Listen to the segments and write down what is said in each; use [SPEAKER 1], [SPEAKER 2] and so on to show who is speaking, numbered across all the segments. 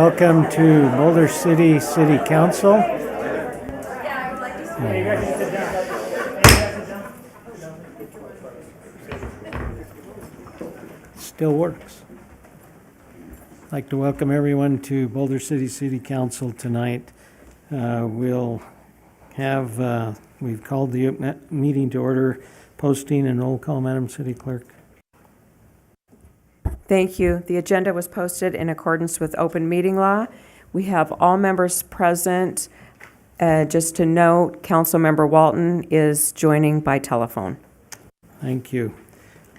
[SPEAKER 1] welcome to Boulder City City Council. Still works. I'd like to welcome everyone to Boulder City City Council tonight. We've called the meeting to order. Posting and roll call, Madam City Clerk.
[SPEAKER 2] Thank you. The agenda was posted in accordance with open meeting law. We have all members present. Just to note, Councilmember Walton is joining by telephone.
[SPEAKER 1] Thank you.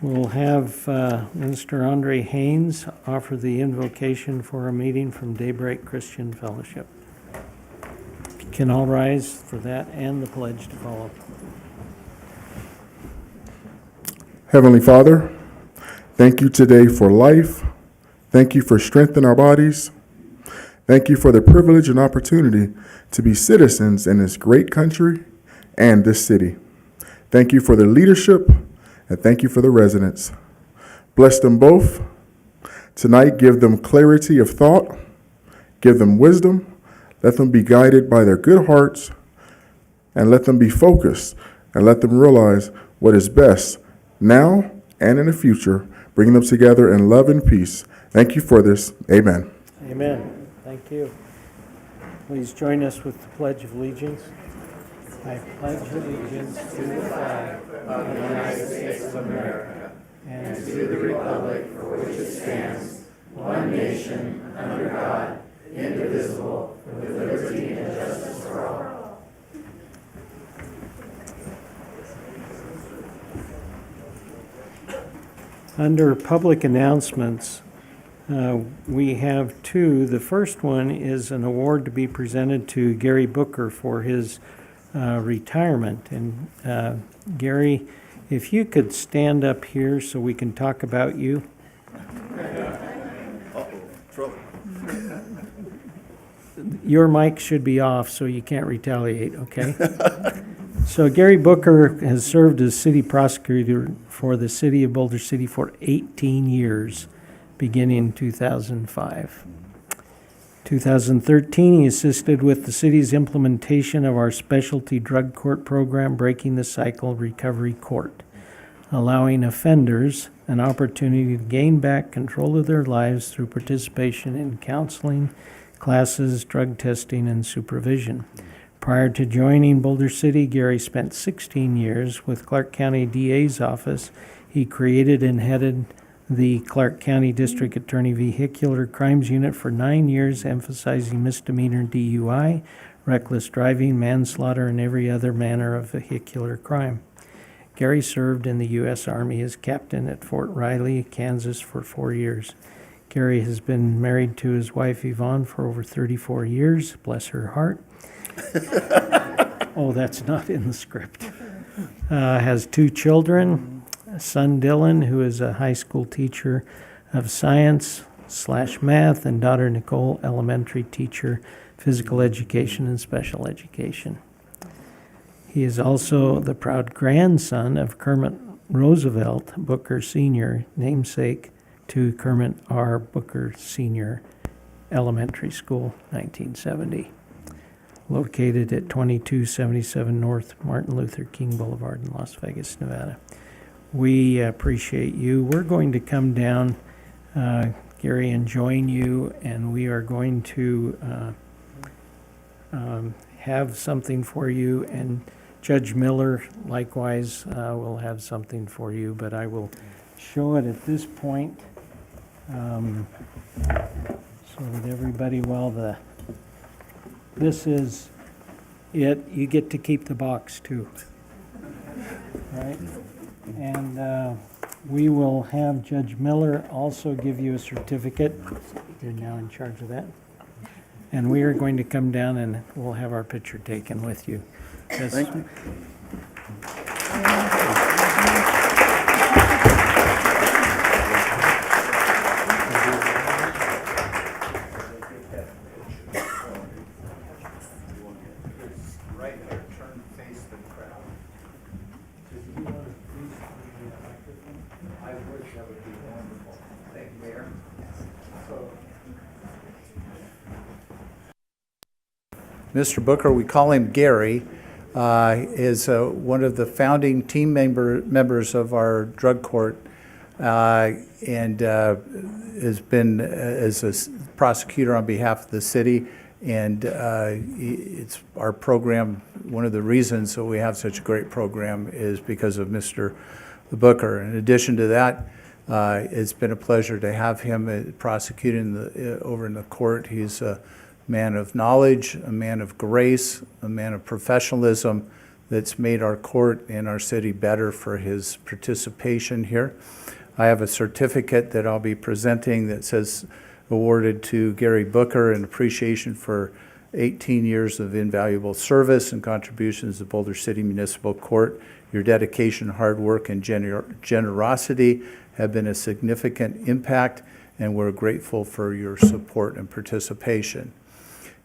[SPEAKER 1] We'll have Minister Andre Haynes offer the invocation for a meeting from Daybreak Christian Fellowship. Can all rise for that and the pledge to follow.
[SPEAKER 3] Heavenly Father, thank you today for life. Thank you for strength in our bodies. Thank you for the privilege and opportunity to be citizens in this great country and this city. Thank you for the leadership and thank you for the residents. Bless them both. Tonight, give them clarity of thought. Give them wisdom. Let them be guided by their good hearts and let them be focused and let them realize what is best now and in the future, bringing them together in love and peace. Thank you for this. Amen.
[SPEAKER 1] Amen. Thank you. Please join us with the Pledge of Allegiance. I pledge allegiance to the flag of the United States of America and to the republic for which it stands, one nation, under God, indivisible, with liberty and justice for all. Under public announcements, we have two. The first one is an award to be presented to Gary Booker for his retirement. And Gary, if you could stand up here so we can talk about you. Your mic should be off so you can't retaliate, okay? So Gary Booker has served as city prosecutor for the city of Boulder City for 18 years, beginning in 2005. 2013, he assisted with the city's implementation of our specialty drug court program, Breaking the Cycle Recovery Court, allowing offenders an opportunity to gain back control of their lives through participation in counseling, classes, drug testing, and supervision. Prior to joining Boulder City, Gary spent 16 years with Clark County DA's office. He created and headed the Clark County District Attorney Vehicular Crimes Unit for 9 years, emphasizing misdemeanor DUI, reckless driving, manslaughter, and every other manner of vehicular crime. Gary served in the U.S. Army as captain at Fort Riley, Kansas for 4 years. Gary has been married to his wife Yvonne for over 34 years, bless her heart. Oh, that's not in the script. Has 2 children, son Dylan, who is a high school teacher of science/math, and daughter Nicole, elementary teacher, physical education and special education. He is also the proud grandson of Kermit Roosevelt Booker Sr., namesake to Kermit R. Booker Sr. Elementary School, 1970. Located at 2277 North Martin Luther King Boulevard in Las Vegas, Nevada. We appreciate you. We're going to come down, Gary, and join you, and we are going to have something for you, and Judge Miller likewise will have something for you, but I will show it at this point so that everybody, this is it. You get to keep the box too, right? And we will have Judge Miller also give you a certificate. You're now in charge of that. And we are going to come down and we'll have our picture taken with you.
[SPEAKER 3] Thank you.
[SPEAKER 4] Mr. Booker, we call him Gary, is one of the founding team members of our drug court, and has been as a prosecutor on behalf of the city. And it's our program. One of the reasons that we have such a great program is because of Mr. Booker. In addition to that, it's been a pleasure to have him prosecuting over in the court. He's a man of knowledge, a man of grace, a man of professionalism that's made our court and our city better for his participation here. I have a certificate that I'll be presenting that says awarded to Gary Booker in appreciation for 18 years of invaluable service and contributions to Boulder City Municipal Court. Your dedication, hard work, and generosity have been a significant impact, and we're grateful for your support and participation.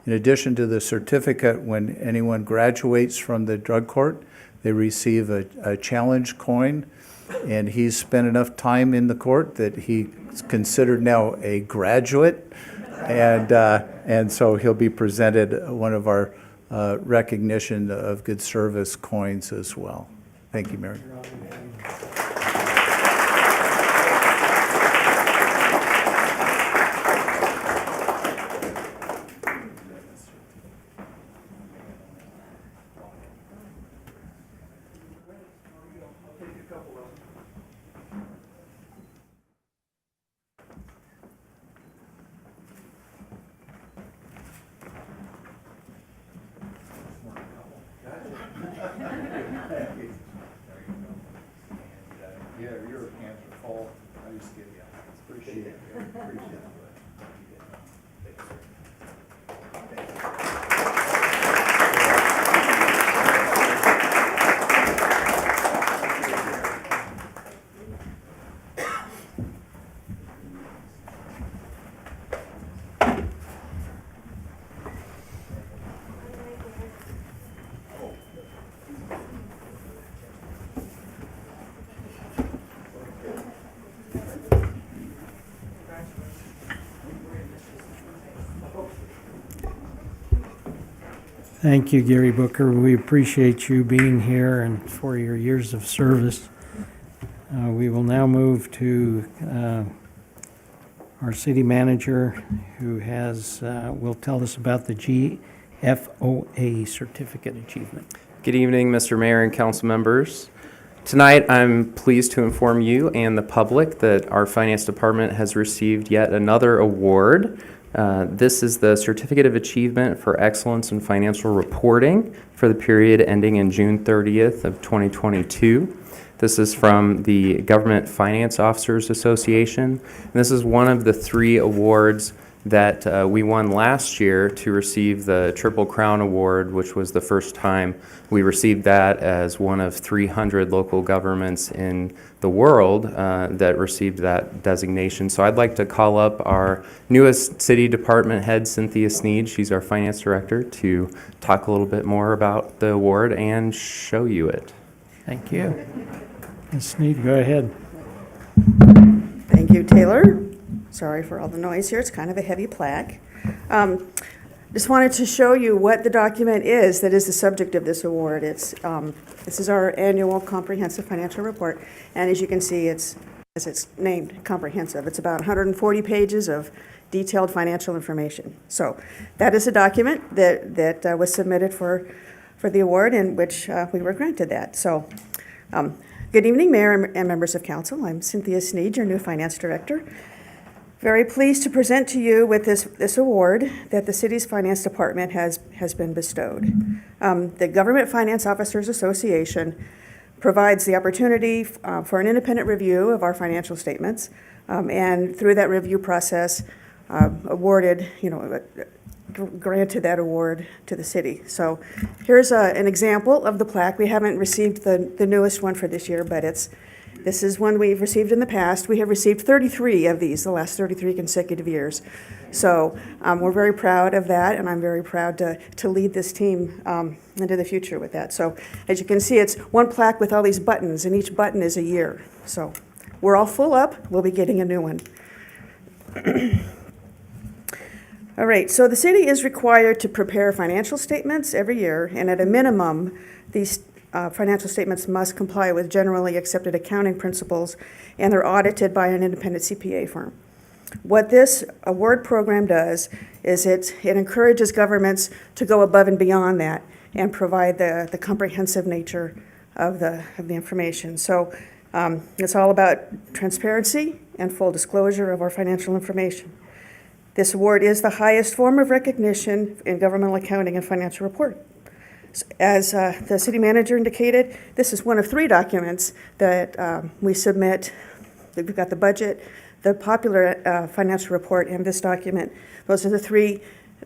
[SPEAKER 4] In addition to the certificate, when anyone graduates from the drug court, they receive a challenge coin, and he's spent enough time in the court that he's considered now a graduate, and so he'll be presented one of our recognition of good service coins as well. Thank you, Mary. Yeah, your hands are full. I just give you. Appreciate it. Appreciate it.
[SPEAKER 1] Thank you, Gary Booker. We appreciate you being here and for your years of service. We will now move to our city manager, who will tell us about the GFOA certificate achievement.
[SPEAKER 5] Good evening, Mr. Mayor and council members. Tonight, I'm pleased to inform you and the public that our finance department has received yet another award. This is the Certificate of Achievement for Excellence in Financial Reporting for the period ending in June 30th of 2022. This is from the Government Finance Officers Association. And this is one of the 3 awards that we won last year to receive the Triple Crown Award, which was the first time we received that as one of 300 local governments in the world that received that designation. So I'd like to call up our newest city department head, Cynthia Sneed. She's our finance director, to talk a little bit more about the award and show you it.
[SPEAKER 1] Thank you. Ms. Sneed, go ahead.
[SPEAKER 6] Thank you, Taylor. Sorry for all the noise here. It's kind of a heavy plaque. Just wanted to show you what the document is that is the subject of this award. This is our annual comprehensive financial report, and as you can see, as it's named, comprehensive. It's about 140 pages of detailed financial information. So that is a document that was submitted for the award, in which we were granted that. So good evening, Mayor and members of council. I'm Cynthia Sneed, your new finance director. Very pleased to present to you with this award that the city's finance department has been bestowed. The Government Finance Officers Association provides the opportunity for an independent review of our financial statements, and through that review process, granted that award to the city. So here's an example of the plaque. We haven't received the newest one for this year, but this is one we've received in the past. We have received 33 of these the last 33 consecutive years. So we're very proud of that, and I'm very proud to lead this team into the future with that. So as you can see, it's one plaque with all these buttons, and each button is a year. So we're all full up. We'll be getting a new one. All right, so the city is required to prepare financial statements every year, and at a minimum, these financial statements must comply with generally accepted accounting principles, and they're audited by an independent CPA firm. What this award program does is it encourages governments to go above and beyond that and provide the comprehensive nature of the information. So it's all about transparency and full disclosure of our financial information. This award is the highest form of recognition in governmental accounting and financial report. As the city manager indicated, this is one of 3 documents that we submit. We've got the budget, the popular financial report, and this document. Those are the 3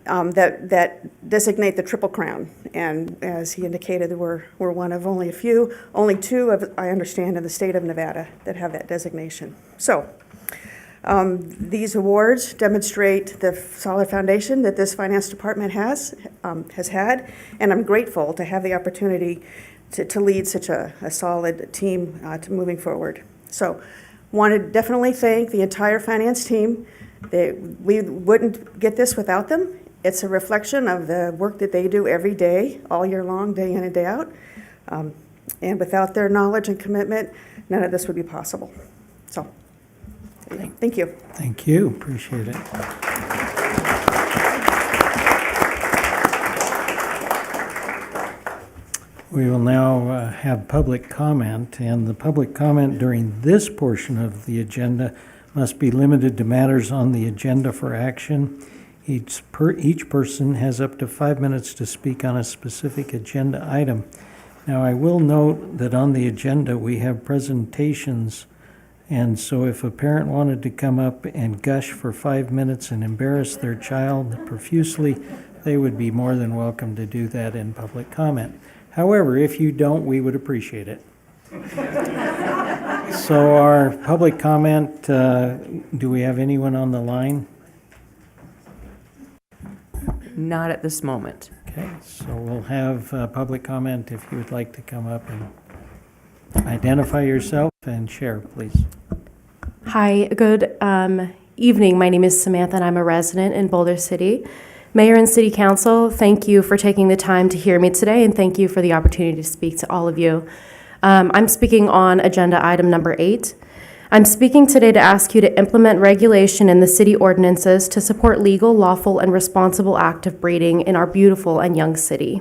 [SPEAKER 6] that designate the Triple Crown. And as he indicated, we're one of only a few, only 2 of, I understand, in the state of Nevada that have that designation. So these awards demonstrate the solid foundation that this finance department has had, and I'm grateful to have the opportunity to lead such a solid team to moving forward. So want to definitely thank the entire finance team. We wouldn't get this without them. It's a reflection of the work that they do every day, all year long, day in and day out. And without their knowledge and commitment, none of this would be possible. So, thank you.
[SPEAKER 1] Thank you, appreciate it. We will now have public comment, and the public comment during this portion of the agenda must be limited to matters on the agenda for action. Each person has up to 5 minutes to speak on a specific agenda item. Now, I will note that on the agenda we have presentations, and so if a parent wanted to come up and gush for 5 minutes and embarrass their child profusely, they would be more than welcome to do that in public comment. However, if you don't, we would appreciate it. So our public comment, do we have anyone on the line?
[SPEAKER 2] Not at this moment.
[SPEAKER 1] Okay, so we'll have public comment if you would like to come up and identify yourself and share, please.
[SPEAKER 7] Hi, good evening. My name is Samantha, and I'm a resident in Boulder City. Mayor and City Council, thank you for taking the time to hear me today, and thank you for the opportunity to speak to all of you. I'm speaking on agenda item number 8. I'm speaking today to ask you to implement regulation in the city ordinances to support legal, lawful, and responsible active breeding in our beautiful and young city.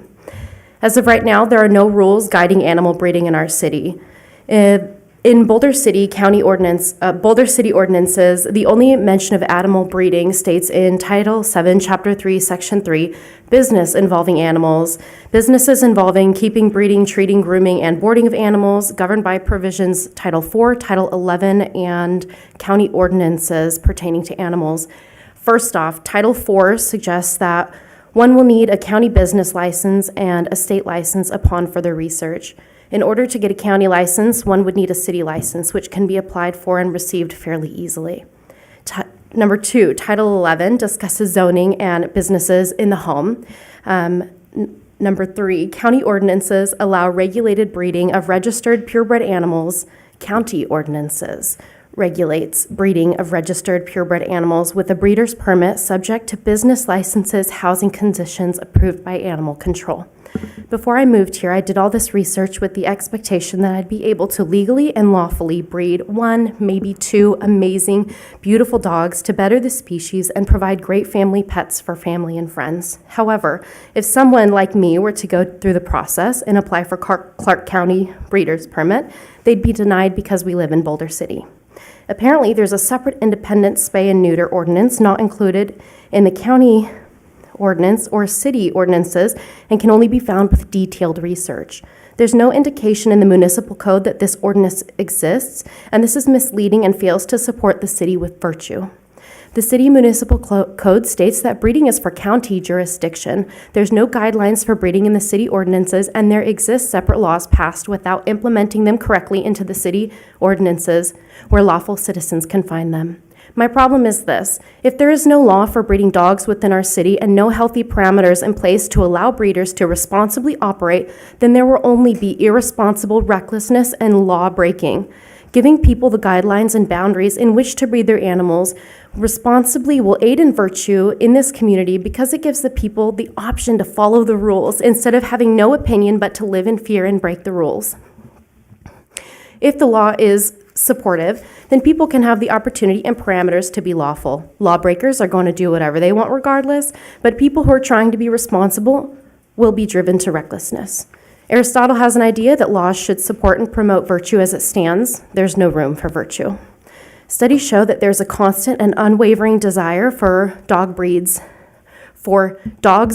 [SPEAKER 7] As of right now, there are no rules guiding animal breeding in our city. In Boulder City ordinances, the only mention of animal breeding states in Title 7, Chapter 3, Section 3, business involving animals, businesses involving keeping, breeding, treating, grooming, and boarding of animals, governed by provisions Title 4, Title 11, and county ordinances pertaining to animals. First off, Title 4 suggests that one will need a county business license and a state license upon further research. In order to get a county license, one would need a city license, which can be applied for and received fairly easily. Number 2, Title 11 discusses zoning and businesses in the home. Number 3, county ordinances allow regulated breeding of registered purebred animals. County ordinances regulates breeding of registered purebred animals with a breeder's permit subject to business licenses, housing conditions approved by animal control. Before I moved here, I did all this research with the expectation that I'd be able to legally and lawfully breed 1, maybe 2 amazing, beautiful dogs to better the species and provide great family pets for family and friends. However, if someone like me were to go through the process and apply for Clark County breeder's permit, they'd be denied because we live in Boulder City. Apparently, there's a separate independent spay and neuter ordinance not included in the county ordinance or city ordinances and can only be found with detailed research. There's no indication in the municipal code that this ordinance exists, and this is misleading and fails to support the city with virtue. The city municipal code states that breeding is for county jurisdiction. There's no guidelines for breeding in the city ordinances, and there exist separate laws passed without implementing them correctly into the city ordinances where lawful citizens can find them. My problem is this: if there is no law for breeding dogs within our city and no healthy parameters in place to allow breeders to responsibly operate, then there will only be irresponsible recklessness and law breaking. Giving people the guidelines and boundaries in which to breed their animals Responsibly will aid in virtue in this community because it gives the people the option to follow the rules instead of having no opinion but to live in fear and break the rules. If the law is supportive, then people can have the opportunity and parameters to be lawful. Lawbreakers are going to do whatever they want regardless, but people who are trying to be responsible will be driven to recklessness. Aristotle has an idea that laws should support and promote virtue as it stands. There's no room for virtue. Studies show that there's a constant and unwavering desire for dogs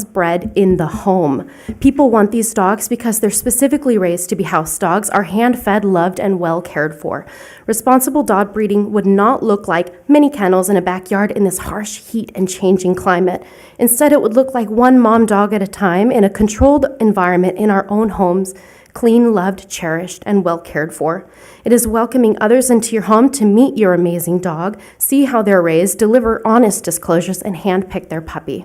[SPEAKER 7] bred in the home. People want these dogs because they're specifically raised to be house dogs, are hand-fed, loved, and well cared for. Responsible dog breeding would not look like many kennels in a backyard in this harsh heat and changing climate. Instead, it would look like one mom dog at a time in a controlled environment in our own homes, clean, loved, cherished, and well cared for. It is welcoming others into your home to meet your amazing dog, see how they're raised, deliver honest disclosures, and handpick their puppy.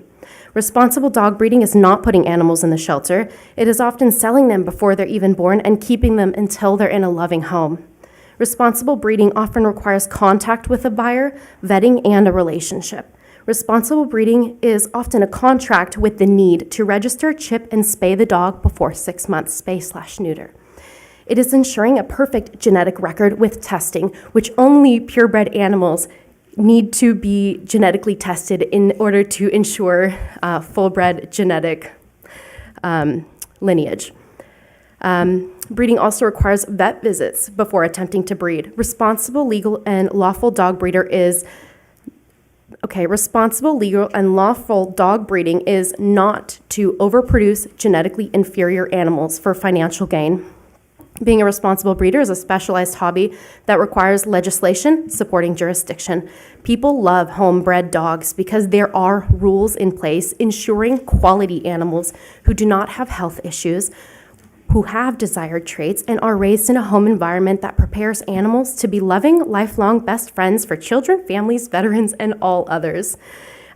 [SPEAKER 7] Responsible dog breeding is not putting animals in the shelter. It is often selling them before they're even born and keeping them until they're in a loving home. Responsible breeding often requires contact with a buyer, vetting, and a relationship. Responsible breeding is often a contract with the need to register, chip, and spay the dog before 6 months, spay/neuter. It is ensuring a perfect genetic record with testing, which only purebred animals need to be genetically tested in order to ensure full-bred genetic lineage. Breeding also requires vet visits before attempting to breed. Responsible, legal, and lawful dog breeding is not to overproduce genetically inferior animals for financial gain. Being a responsible breeder is a specialized hobby that requires legislation supporting jurisdiction. People love homebred dogs because there are rules in place ensuring quality animals who do not have health issues, who have desired traits, and are raised in a home environment that prepares animals to be loving, lifelong best friends for children, families, veterans, and all others.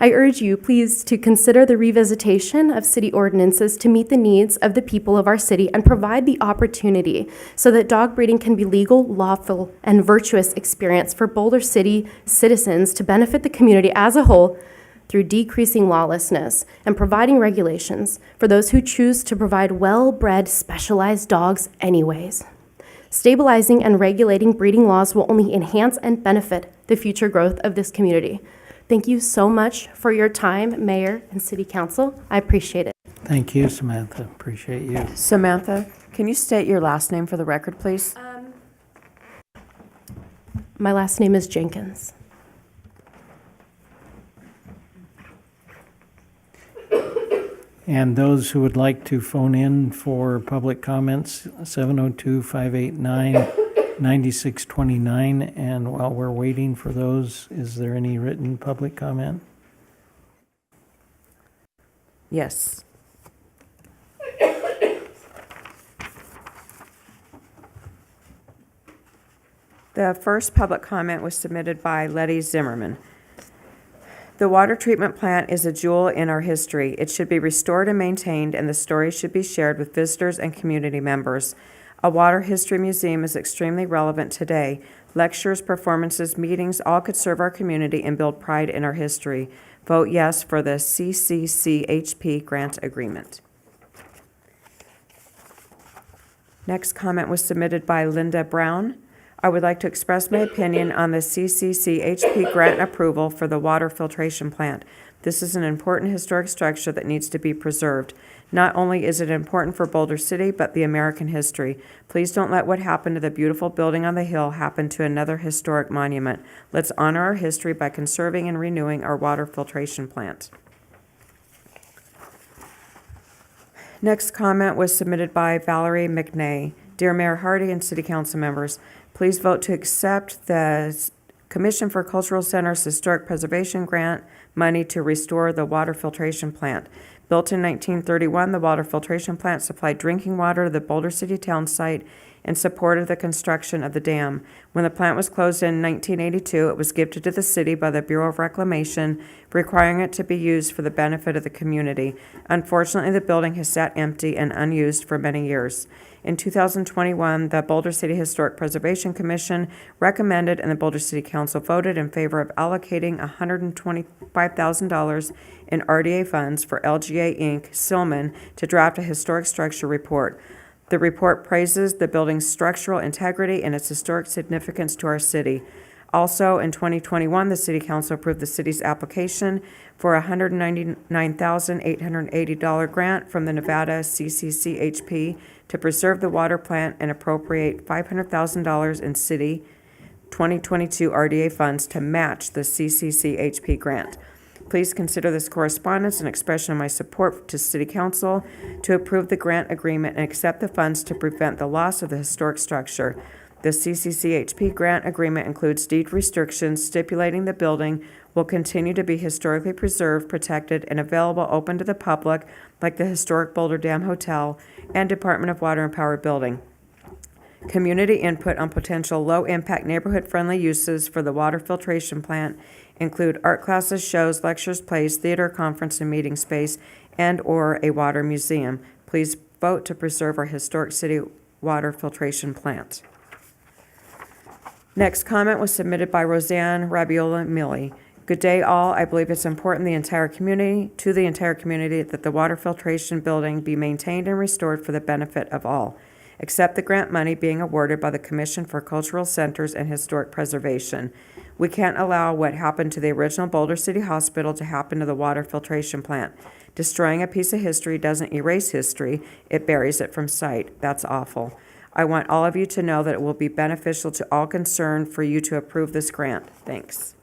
[SPEAKER 7] I urge you, please, to consider the revisitation of city ordinances to meet the needs of the people of our city and provide the opportunity so that dog breeding can be legal, lawful, and virtuous experience for Boulder City citizens to benefit the community as a whole through decreasing lawlessness and providing regulations for those who choose to provide well-bred, specialized dogs anyways. Stabilizing and regulating breeding laws will only enhance and benefit the future growth of this community. Thank you so much for your time, Mayor and City Council. I appreciate it.
[SPEAKER 1] Thank you, Samantha. Appreciate you.
[SPEAKER 2] Samantha, can you state your last name for the record, please?
[SPEAKER 7] My last name is Jenkins.
[SPEAKER 1] And those who would like to phone in for public comments, 702-589-9629. And while we're waiting for those, is there any written public comment?
[SPEAKER 2] Yes. The first public comment was submitted by Letty Zimmerman. The water treatment plant is a jewel in our history. It should be restored and maintained, and the story should be shared with visitors and community members. A water history museum is extremely relevant today. Lectures, performances, meetings, all could serve our community and build pride in our history. Vote yes for the CCCHP grant agreement. Next comment was submitted by Linda Brown. I would like to express my opinion on the CCCHP grant approval for the water filtration plant. This is an important historic structure that needs to be preserved. Not only is it important for Boulder City, but the American history. Please don't let what happened to the beautiful building on the hill happen to another historic monument. Let's honor our history by conserving and renewing our water filtration plant. Next comment was submitted by Valerie McNay. Dear Mayor Hardy and City Council members, please vote to accept the Commission for Cultural Centers Historic Preservation Grant money to restore the water filtration plant. Built in 1931, the water filtration plant supplied drinking water to the Boulder City town site and supported the construction of the dam. When the plant was closed in 1982, it was gifted to the city by the Bureau of Reclamation, requiring it to be used for the benefit of the community. Unfortunately, the building has sat empty and unused for many years. In 2021, the Boulder City Historic Preservation Commission recommended and the Boulder City Council voted in favor of allocating $125,000 in RDA funds for LGA Inc., Silman, to draft a historic structure report. The report praises the building's structural integrity and its historic significance to our city. Also, in 2021, the City Council approved the city's application for a $199,880 grant from the Nevada CCCHP to preserve the water plant and appropriate $500,000 in city 2022 RDA funds to match the CCCHP grant. Please consider this correspondence an expression of my support to City Council to approve the grant agreement and accept the funds to prevent the loss of the historic structure. The CCCHP grant agreement includes deed restrictions stipulating the building will continue to be historically preserved, protected, and available open to the public, like the historic Boulder Dam Hotel and Department of Water and Power building. Community input on potential low-impact neighborhood-friendly uses for the water filtration plant include art classes, shows, lectures, plays, theater, conference, and meeting space, and/or a water museum. Please vote to preserve our historic city water filtration plant. Next comment was submitted by Roseanne Rabiola Millie. Good day, all. I believe it's important to the entire community that the water filtration building be maintained and restored for the benefit of all. Accept the grant money being awarded by the Commission for Cultural Centers and Historic Preservation. We can't allow what happened to the original Boulder City Hospital to happen to the water filtration plant. Destroying a piece of history doesn't erase history, it buries it from sight. That's awful. I want all of you to know that it will be beneficial to all concerned for you to approve this grant. Thanks.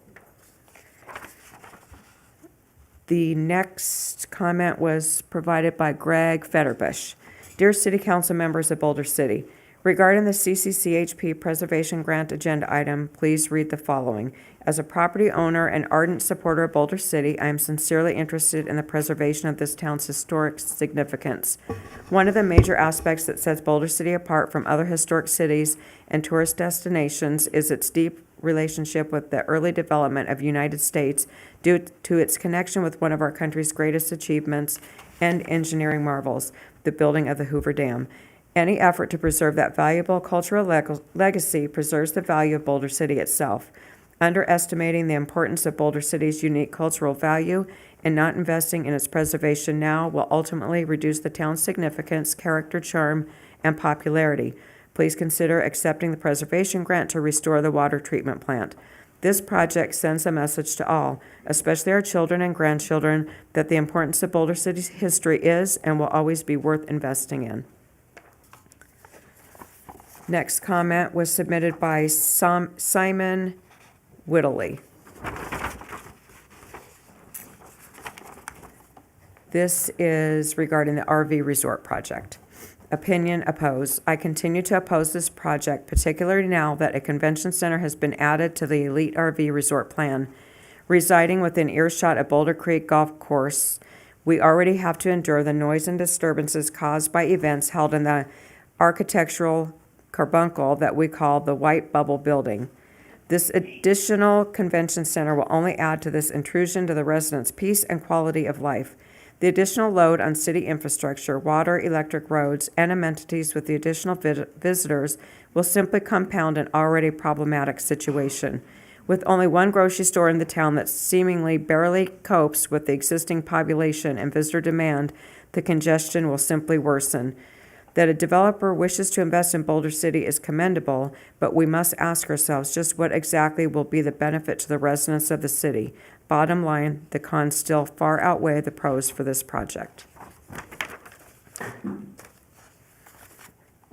[SPEAKER 2] The next comment was provided by Greg Fetterbush. Dear City Council members of Boulder City, regarding the CCCHP Preservation Grant agenda item, please read the following. As a property owner and ardent supporter of Boulder City, I am sincerely interested in the preservation of this town's historic significance. One of the major aspects that sets Boulder City apart from other historic cities and tourist destinations is its deep relationship with the early development of the United States due to its connection with one of our country's greatest achievements and engineering marvels, the building of the Hoover Dam. Any effort to preserve that valuable cultural legacy preserves the value of Boulder City itself. Underestimating the importance of Boulder City's unique cultural value and not investing in its preservation now will ultimately reduce the town's significance, character, charm, and popularity. Please consider accepting the preservation grant to restore the water treatment plant. This project sends a message to all, especially our children and grandchildren, that the importance of Boulder City's history is and will always be worth investing in. Next comment was submitted by Simon Whittley. This is regarding the RV resort project. Opinion, oppose. I continue to oppose this project, particularly now that a convention center has been added to the elite RV resort plan. Residing within earshot of Boulder Creek Golf Course, we already have to endure the noise and disturbances caused by events held in the architectural carbuncle that we call the White Bubble Building. This additional convention center will only add to this intrusion to the residents' peace and quality of life. The additional load on city infrastructure, water, electric, roads, and amenities with the additional visitors will simply compound an already problematic situation. With only one grocery store in the town that seemingly barely copes with the existing population and visitor demand, the congestion will simply worsen. That a developer wishes to invest in Boulder City is commendable, but we must ask ourselves just what exactly will be the benefit to the residents of the city. Bottom line, the cons still far outweigh the pros for this project.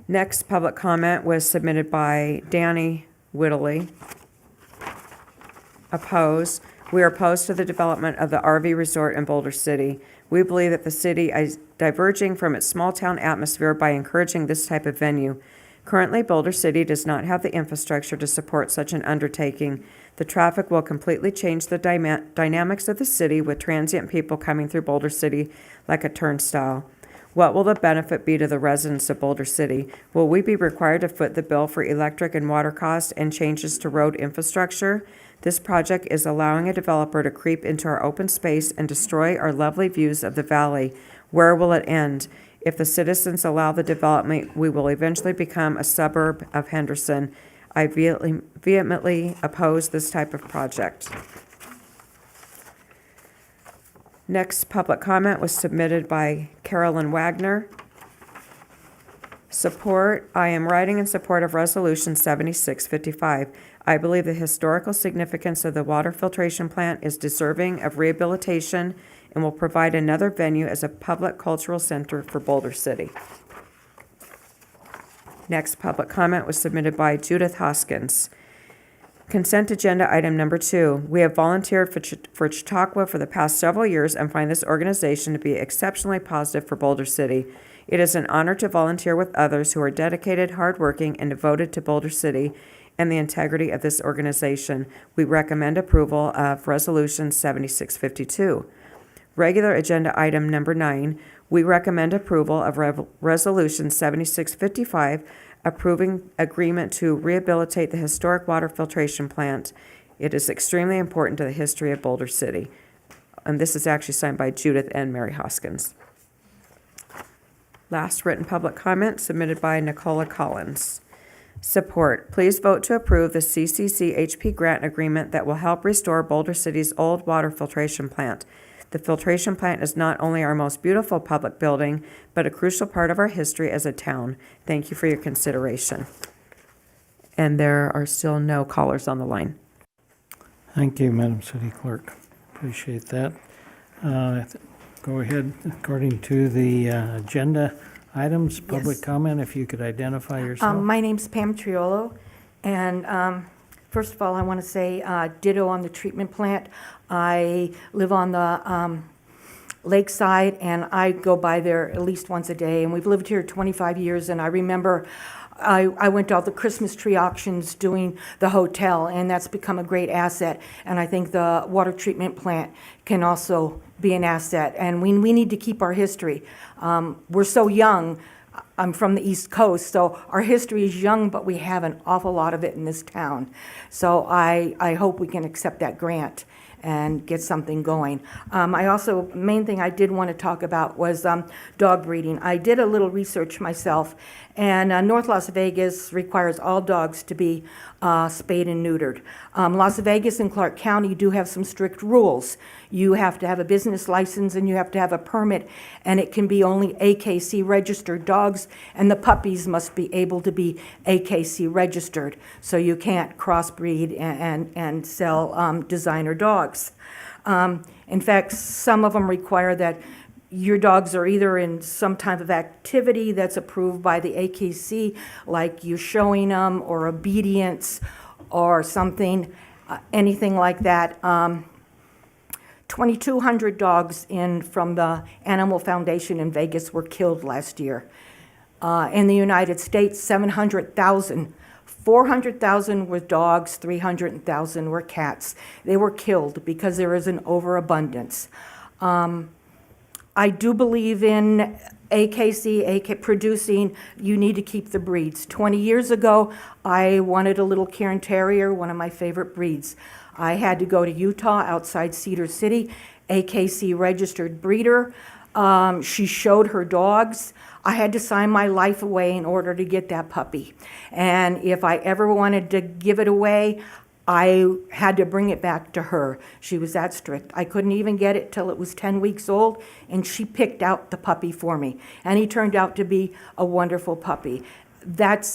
[SPEAKER 2] Next public comment was submitted by Danny Whittley. Oppose. We are opposed to the development of the RV resort in Boulder City. We believe that the city is diverging from its small-town atmosphere by encouraging this type of venue. Currently, Boulder City does not have the infrastructure to support such an undertaking. The traffic will completely change the dynamics of the city with transient people coming through Boulder City like a turnstile. What will the benefit be to the residents of Boulder City? Will we be required to foot the bill for electric and water costs and changes to road infrastructure? This project is allowing a developer to creep into our open space and destroy our lovely views of the valley. Where will it end? If the citizens allow the development, we will eventually become a suburb of Henderson. I vehemently oppose this type of project. Next public comment was submitted by Carolyn Wagner. Support, I am writing in support of Resolution 7655. I believe the historical significance of the water filtration plant is deserving of rehabilitation and will provide another venue as a public cultural center for Boulder City. Next public comment was submitted by Judith Hoskins. Consent agenda item number 2. We have volunteered for Chautauqua for the past several years and find this organization to be exceptionally positive for Boulder City. It is an honor to volunteer with others who are dedicated, hardworking, and devoted to Boulder City and the integrity of this organization. We recommend approval of Resolution 7652. Regular agenda item number 9. We recommend approval of Resolution 7655, approving agreement to rehabilitate the historic water filtration plant. It is extremely important to the history of Boulder City. And this is actually signed by Judith and Mary Hoskins. Last written public comment submitted by Nicola Collins. Support. Please vote to approve the CCCHP grant agreement that will help restore Boulder City's old water filtration plant. The filtration plant is not only our most beautiful public building, but a crucial part of our history as a town. Thank you for your consideration. And there are still no callers on the line.
[SPEAKER 1] Thank you, Madam City Clerk. Appreciate that. Go ahead, according to the agenda items, public
[SPEAKER 8] Yes.
[SPEAKER 1] comment, if you could identify yourself.
[SPEAKER 8] My name's Pam Triolo, and first of all, I want to say ditto on the treatment plant. I live on the lakeside, and I go by there at least once a day, and we've lived here 25 years, and I remember I went to all the Christmas tree auctions doing the hotel, and that's become a great asset, and I think the water treatment plant can also be an asset, and we need to keep our history. We're so young. I'm from the East Coast, so our history is young, but we have an awful lot of it in this town. So I hope we can accept that grant and get something going. Main thing I did want to talk about was dog breeding. I did a little research myself, and North Las Vegas requires all dogs to be spayed and neutered. Las Vegas and Clark County do have some strict rules. You have to have a business license and you have to have a permit, and it can be only AKC registered dogs, and the puppies must be able to be AKC registered, so you can't crossbreed and sell designer dogs. In fact, some of them require that your dogs are either in some type of activity that's approved by the AKC, like you're showing them, or obedience, or something, anything like that. 2,200 dogs from the Animal Foundation in Vegas were killed last year. In the United States, 700,000. 400,000 were dogs, 300,000 were cats. They were killed because there is an overabundance. I do believe in AKC producing. You need to keep the breeds. 20 years ago, I wanted a little Cairn Terrier, one of my favorite breeds. I had to go to Utah, outside Cedar City, AKC registered breeder. She showed her dogs. I had to sign my life away in order to get that puppy. And if I ever wanted to give it away, I had to bring it back to her. She was that strict. I couldn't even get it till it was 10 weeks old, and she picked out the puppy for me. And he turned out to be a wonderful puppy.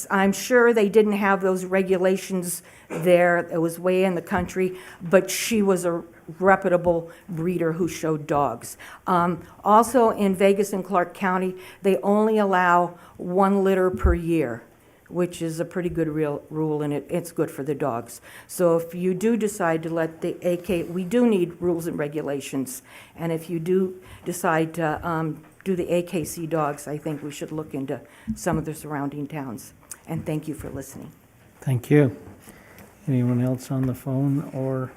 [SPEAKER 8] I'm sure they didn't have those regulations there. It was way in the country, but she was a reputable breeder who showed dogs. Also in Vegas and Clark County, they only allow 1 litter per year, which is a pretty good rule, and it's good for the dogs. So if you do decide to let the we do need rules and regulations, and if you do decide to do the AKC dogs, I think we should look into some of the surrounding towns. And thank you for listening.
[SPEAKER 1] Thank you. Anyone else on the phone or?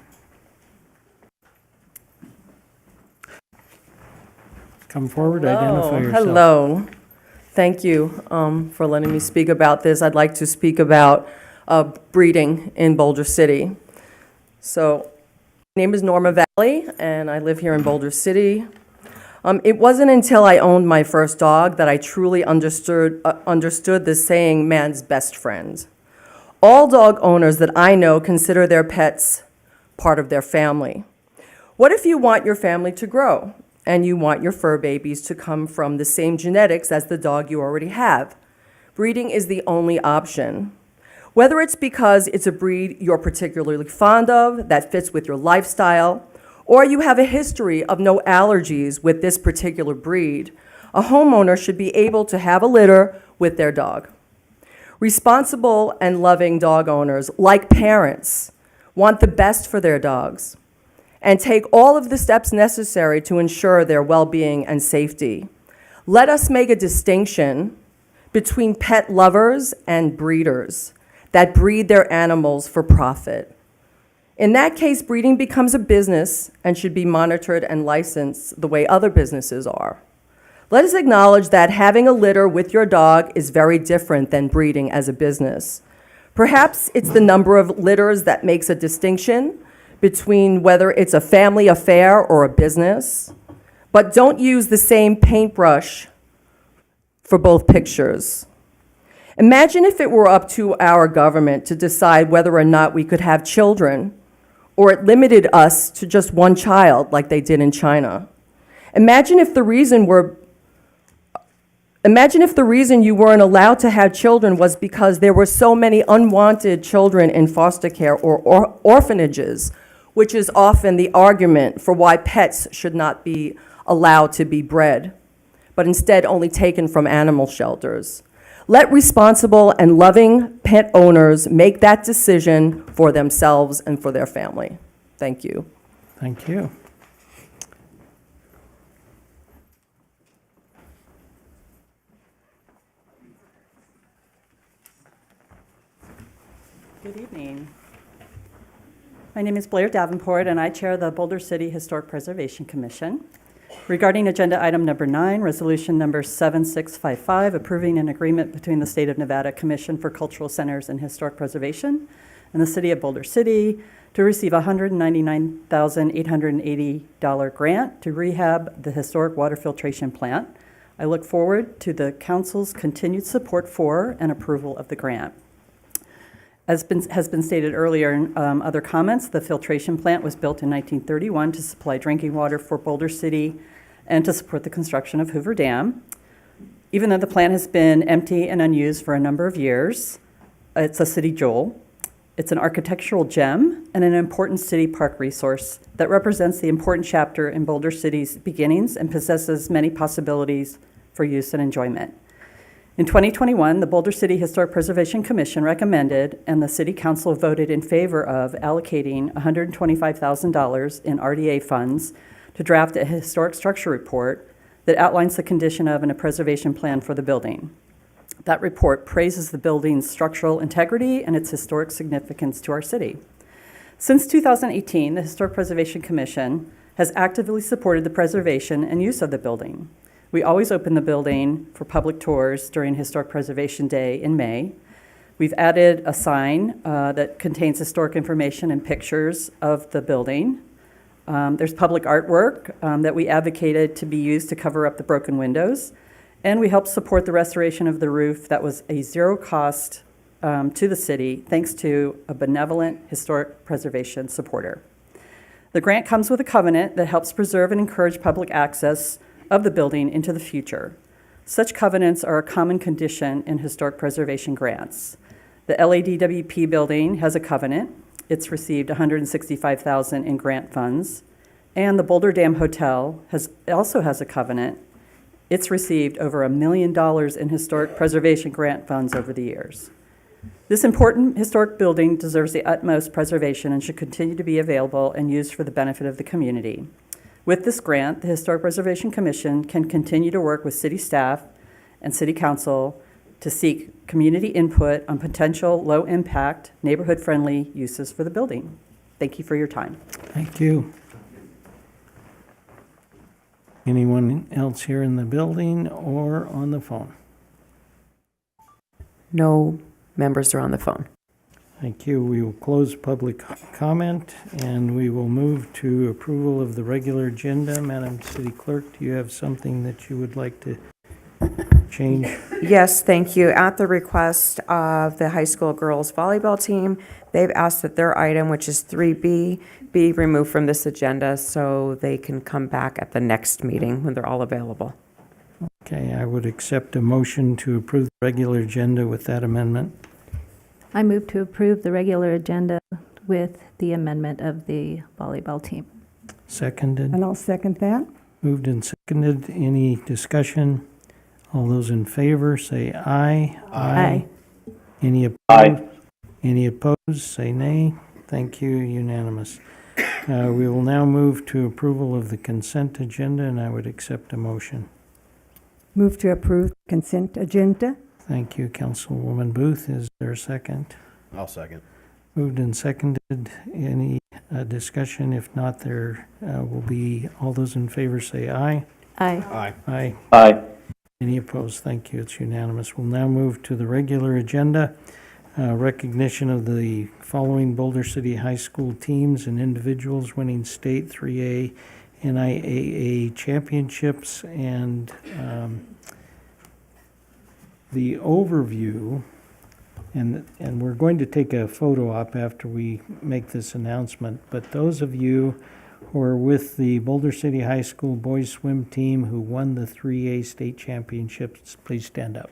[SPEAKER 1] Come forward, identify yourself.
[SPEAKER 9] Hello. Thank you for letting me speak about this. I'd like to speak about breeding in Boulder City. So, my name is Norma Valley, and I live here in Boulder City. It wasn't until I owned my first dog that I truly understood the saying, man's best friend. All dog owners that I know consider their pets part of their family. What if you want your family to grow and you want your fur babies to come from the same genetics as the dog you already have? Breeding is the only option. Whether it's because it's a breed you're particularly fond of that fits with your lifestyle, or you have a history of no allergies with this particular breed, a homeowner should be able to have a litter with their dog. Responsible and loving dog owners, like parents, want the best for their dogs and take all of the steps necessary to ensure their well-being and safety. Let us make a distinction between pet lovers and breeders that breed their animals for profit. In that case, breeding becomes a business and should be monitored and licensed the way other businesses are. Let us acknowledge that having a litter with your dog is very different than breeding as a business. Perhaps it's the number of litters that makes a distinction between whether it's a family affair or a business, but don't use the same paintbrush for both pictures. Imagine if it were up to our government to decide whether or not we could have children, or it limited us to just one child like they did in China. Imagine if the reason you weren't allowed to have children was because there were so many unwanted children in foster care or orphanages, which is often the argument for why pets should not be allowed to be bred, but instead only taken from animal shelters. Let responsible and loving pet owners make that decision for themselves and for their family. Thank you.
[SPEAKER 1] Thank you.
[SPEAKER 10] Good evening. My name is Blair Davenport, and I chair the Boulder City Historic Preservation Commission. Regarding agenda item number 9, resolution number 7655, approving an agreement between the State of Nevada Commission for Cultural Centers and Historic Preservation and the City of Boulder City to receive a $199,880 grant to rehab the historic water filtration plant. I look forward to the council's continued support for and approval of the grant. As has been stated earlier in other comments, the filtration plant was built in 1931 to supply drinking water for Boulder City and to support the construction of Hoover Dam. Even though the plant has been empty and unused for a number of years, it's a city jewel. It's an architectural gem and an important city park resource that represents the important chapter in Boulder City's beginnings and possesses many possibilities for use and enjoyment. In 2021, the Boulder City Historic Preservation Commission recommended and the City Council voted in favor of allocating $125,000 in RDA funds to draft a historic structure report that outlines the condition of and a preservation plan for the building. That report praises the building's structural integrity and its historic significance to our city. Since 2018, the Historic Preservation Commission has actively supported the preservation and use of the building. We always open the building for public tours during Historic Preservation Day in May. We've added a sign that contains historic information and pictures of the building. There's public artwork that we advocated to be used to cover up the broken windows. And we helped support the restoration of the roof that was a zero cost to the city, thanks to a benevolent historic preservation supporter. The grant comes with a covenant that helps preserve and encourage public access of the building into the future. Such covenants are a common condition in historic preservation grants. The LADWP building has a covenant. It's received $165,000 in grant funds. And the Boulder Dam Hotel also has a covenant. It's received over $1 million in historic preservation grant funds over the years. This important historic building deserves the utmost preservation and should continue to be available and used for the benefit of the community. With this grant, the Historic Preservation Commission can continue to work with city staff and city council to seek community input on potential low-impact, neighborhood-friendly uses for the building. Thank you for your time.
[SPEAKER 1] Thank you. Anyone else here in the building or on the phone?
[SPEAKER 2] No members are on the phone.
[SPEAKER 1] Thank you. We will close public comment, and we will move to approval of the regular agenda. Madam City Clerk, do you have something that you would like to change?
[SPEAKER 2] Yes, thank you. At the request of the high school girls volleyball team, they've asked that their item, which is 3B, be removed from this agenda so they can come back at the next meeting when they're all available.
[SPEAKER 1] Okay, I would accept a motion to approve the regular agenda with that amendment.
[SPEAKER 11] I move to approve the regular agenda with the amendment of the volleyball team.
[SPEAKER 1] Seconded.
[SPEAKER 12] And I'll second that.
[SPEAKER 1] Moved and seconded. Any discussion? All those in favor, say aye.
[SPEAKER 11] Aye.
[SPEAKER 1] Any opposed? Any opposed, say nay. Thank you, unanimous. We will now move to approval of the consent agenda, and I would accept a motion.
[SPEAKER 12] Move to approve consent agenda.
[SPEAKER 1] Thank you, Councilwoman Booth. Is there a second?
[SPEAKER 13] I'll second.
[SPEAKER 1] Moved and seconded. Any discussion? If not, there will be, all those in favor say aye.
[SPEAKER 11] Aye.
[SPEAKER 1] Aye.
[SPEAKER 13] Aye.
[SPEAKER 1] Any opposed? Thank you. It's unanimous. We'll now move to the regular agenda. Recognition of the following Boulder City High School teams and individuals winning state 3A NIAA championships, and the overview, and we're going to take a photo op after we make this announcement, but those of you who are with the Boulder City High School boys swim team who won the 3A state championships, please stand up.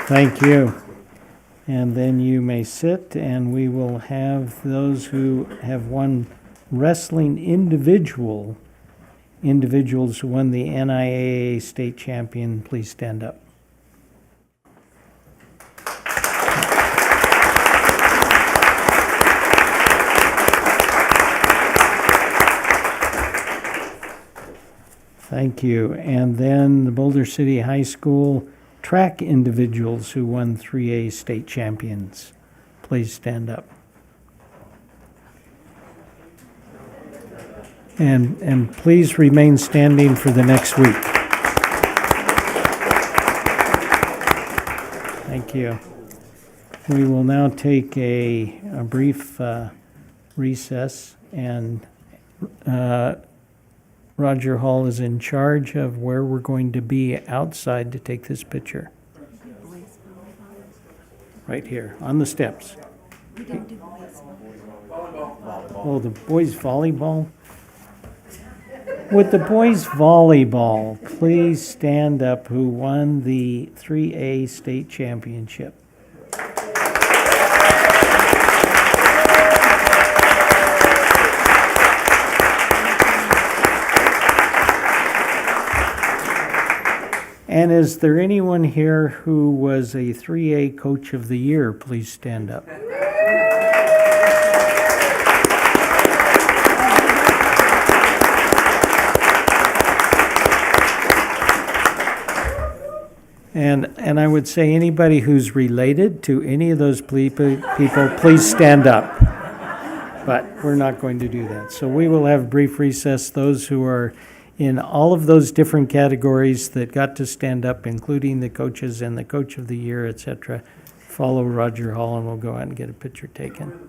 [SPEAKER 1] Thank you. And then you may sit, and we will have those who have won wrestling individuals who won the NIAA state champion, please stand up. Thank you. And then the Boulder City High School track individuals who won 3A state champions, please stand up. And please remain standing for the next week. Thank you. We will now take a brief recess, and Roger Hall is in charge of where we're going to be outside to take this picture. Right here, on the steps. Oh, the boys volleyball? With the boys volleyball, please stand up who won the 3A state championship. And is there anyone here who was a 3A Coach of the Year? Please stand up. And I would say anybody who's related to any of those people, please stand up. But we're not going to do that. So we will have a brief recess. Those who are in all of those different categories that got to stand up, including the coaches and the Coach of the Year, etc., follow Roger Hall, and we'll go out and get a picture taken.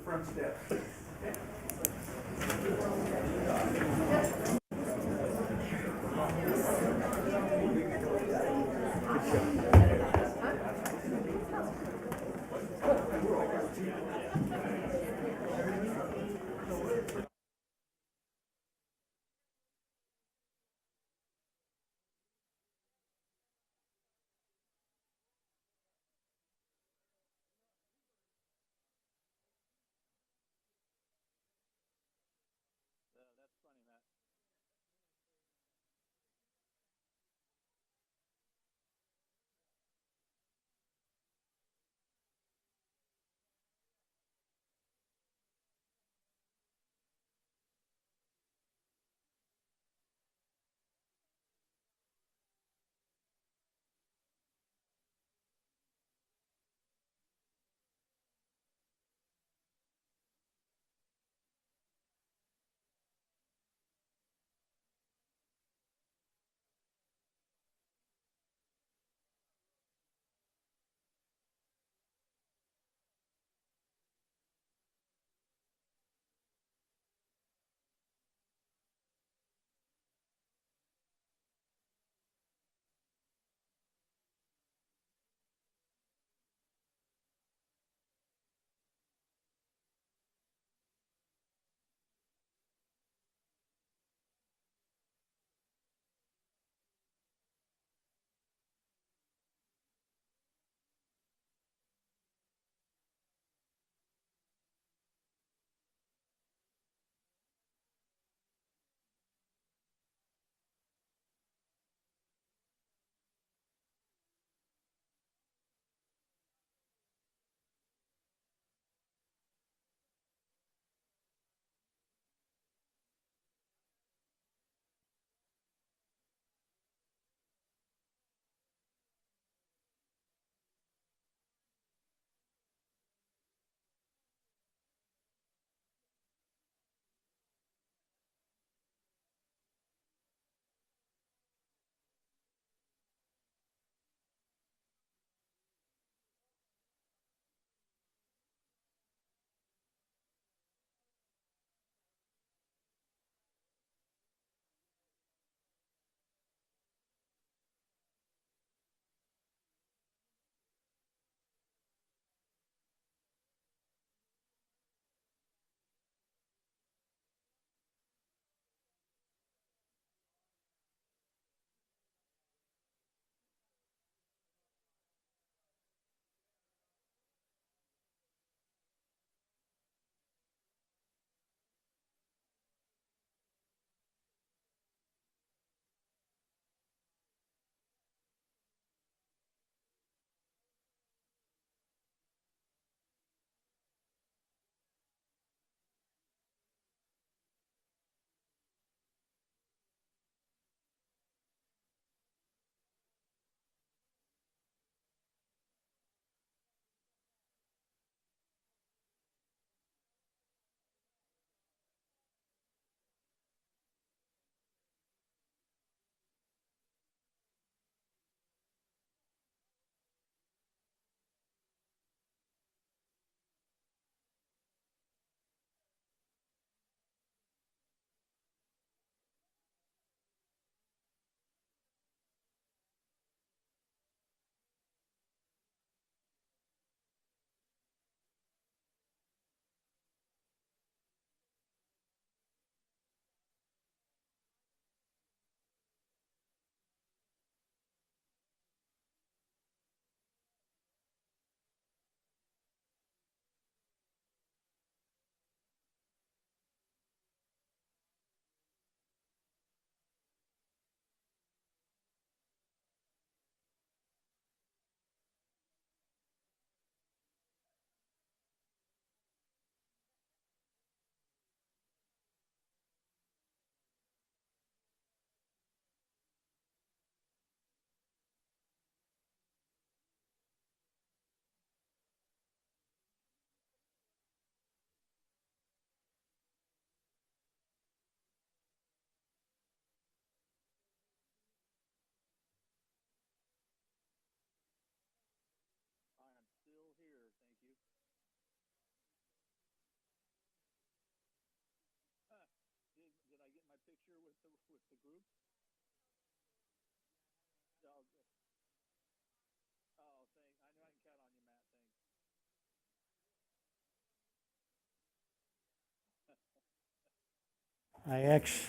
[SPEAKER 1] I actually,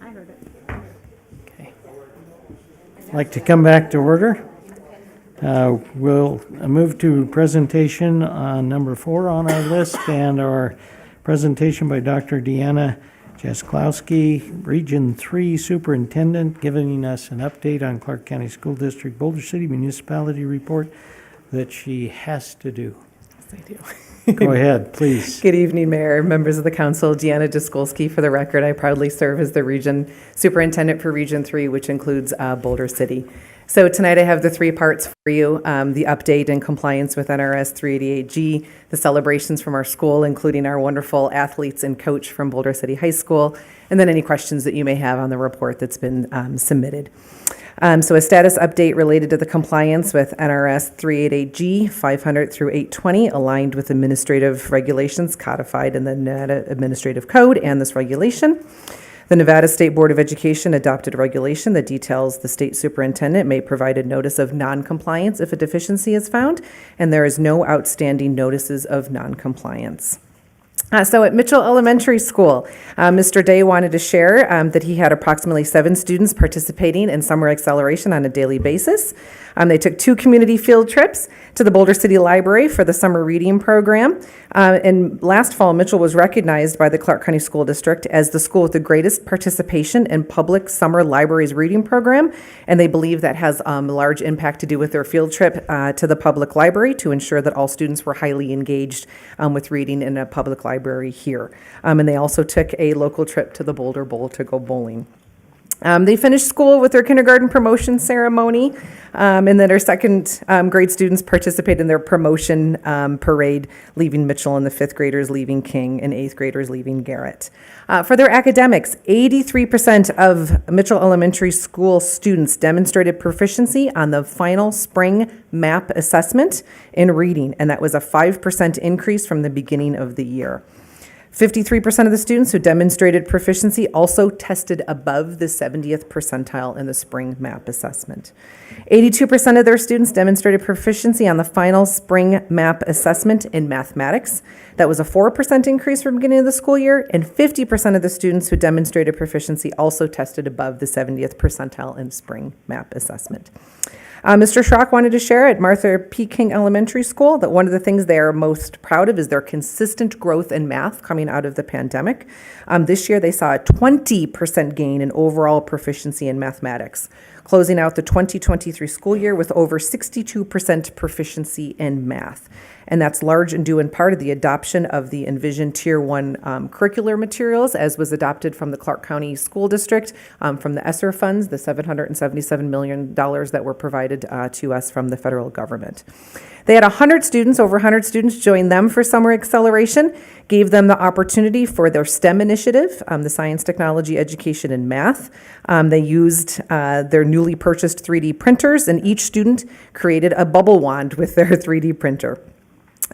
[SPEAKER 11] I heard it.
[SPEAKER 1] okay. Like to come back to order. We'll move to presentation on number 4 on our list, and our presentation by Dr. Deanna Jasklowski, Region 3 Superintendent, giving us an update on Clark County School District Boulder City Municipality Report that she has to do.
[SPEAKER 13] Yes, I do.
[SPEAKER 1] Go ahead, please.
[SPEAKER 13] Good evening, Mayor, members of the council. Deanna Jaskolski, for the record. I proudly serve as the region superintendent for Region 3, which includes Boulder City. So tonight I have the 3 parts for you, the update and compliance with NRS 388G, the celebrations from our school, including our wonderful athletes and coach from Boulder City High School, and then any questions that you may have on the report that's been submitted. So a status update related to the compliance with NRS 388G 500 through 820, aligned with administrative regulations codified in the Nevada Administrative Code and this regulation. The Nevada State Board of Education adopted a regulation that details the state superintendent may provide a notice of noncompliance if a deficiency is found, and there is no outstanding notices of noncompliance. So at Mitchell Elementary School, Mr. Day wanted to share that he had approximately 7 students participating in summer acceleration on a daily basis. They took 2 community field trips to the Boulder City Library for the summer reading program. And last fall, Mitchell was recognized by the Clark County School District as the school with the greatest participation in public summer libraries reading program. And they believe that has a large impact to do with their field trip to the public library to ensure that all students were highly engaged with reading in a public library here. And they also took a local trip to the Boulder Bowl to go bowling. They finished school with their kindergarten promotion ceremony, and then our second grade students participate in their promotion parade, leaving Mitchell, and the 5th graders leaving King, and 8th graders leaving Garrett. For their academics, 83% of Mitchell Elementary School students demonstrated proficiency on the final spring MAP assessment in reading, and that was a 5% increase from the beginning of the year. 53% of the students who demonstrated proficiency also tested above the 70th percentile in the spring MAP assessment. 82% of their students demonstrated proficiency on the final spring MAP assessment in mathematics. That was a 4% increase from the beginning of the school year, and 50% of the students who demonstrated proficiency also tested above the 70th percentile in spring MAP assessment. Mr. Schrock wanted to share at Martha P. King Elementary School that one of the things they are most proud of is their consistent growth in math coming out of the pandemic. This year they saw a 20% gain in overall proficiency in mathematics, closing out the 2023 school year with over 62% proficiency in math. And that's large and due in part of the adoption of the Envision Tier 1 curricular materials, as was adopted from the Clark County School District from the ESSER funds, the $777 million that were provided to us from the federal government. They had 100 students, over 100 students join them for summer acceleration, gave them the opportunity for their STEM initiative, the science, technology, education, and math. They used their newly purchased 3D printers, and each student created a bubble wand with their 3D printer.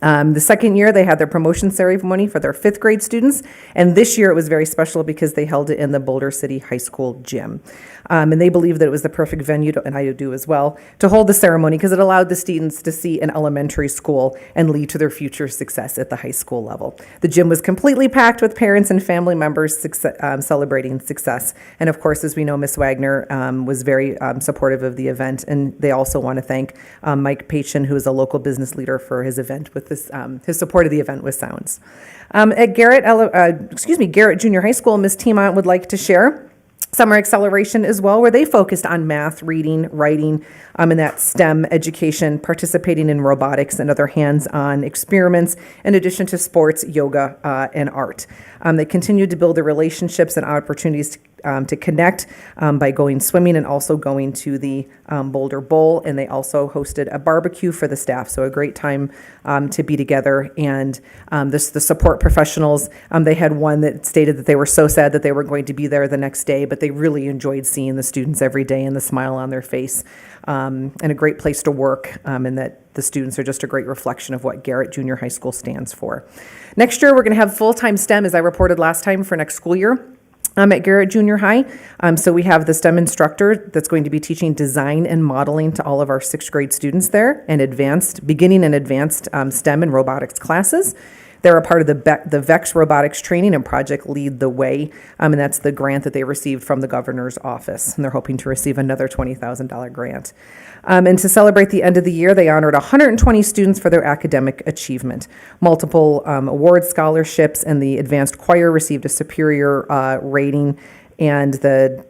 [SPEAKER 13] The second year, they had their promotion ceremony for their 5th grade students, and this year it was very special because they held it in the Boulder City High School gym. And they believed that it was the perfect venue, and I do as well, to hold the ceremony because it allowed the students to see an elementary school and lead to their future success at the high school level. The gym was completely packed with parents and family members celebrating success. And of course, as we know, Ms. Wagner was very supportive of the event, and they also want to thank Mike Pachin, who is a local business leader, for his event with this, his support of the event with Sounds. At Garrett Junior High School, Ms. Tiemont would like to share Summer Acceleration as well, where they focused on math, reading, writing, and that STEM education, participating in robotics and other hands-on experiments, in addition to sports, yoga, and art. They continued to build the relationships and opportunities to connect by going swimming and also going to the Boulder Bowl. And they also hosted a barbecue for the staff, so a great time to be together. And the support professionals, they had one that stated that they were so sad that they were going to be there the next day, but they really enjoyed seeing the students every day and the smile on their face. And a great place to work, and that the students are just a great reflection of what Garrett Junior High School stands for. Next year, we're going to have full-time STEM, as I reported last time, for next school year. At Garrett Junior High. So we have the STEM instructor that's going to be teaching design and modeling to all of our 6th grade students there, and beginning and advanced STEM and robotics classes. They're a part of the VEX Robotics Training and Project Lead the Way, and that's the grant that they received from the governor's office, and they're hoping to receive another $20,000 grant. And to celebrate the end of the year, they honored 120 students for their academic achievement. Multiple award scholarships, and the advanced choir received a superior rating, and the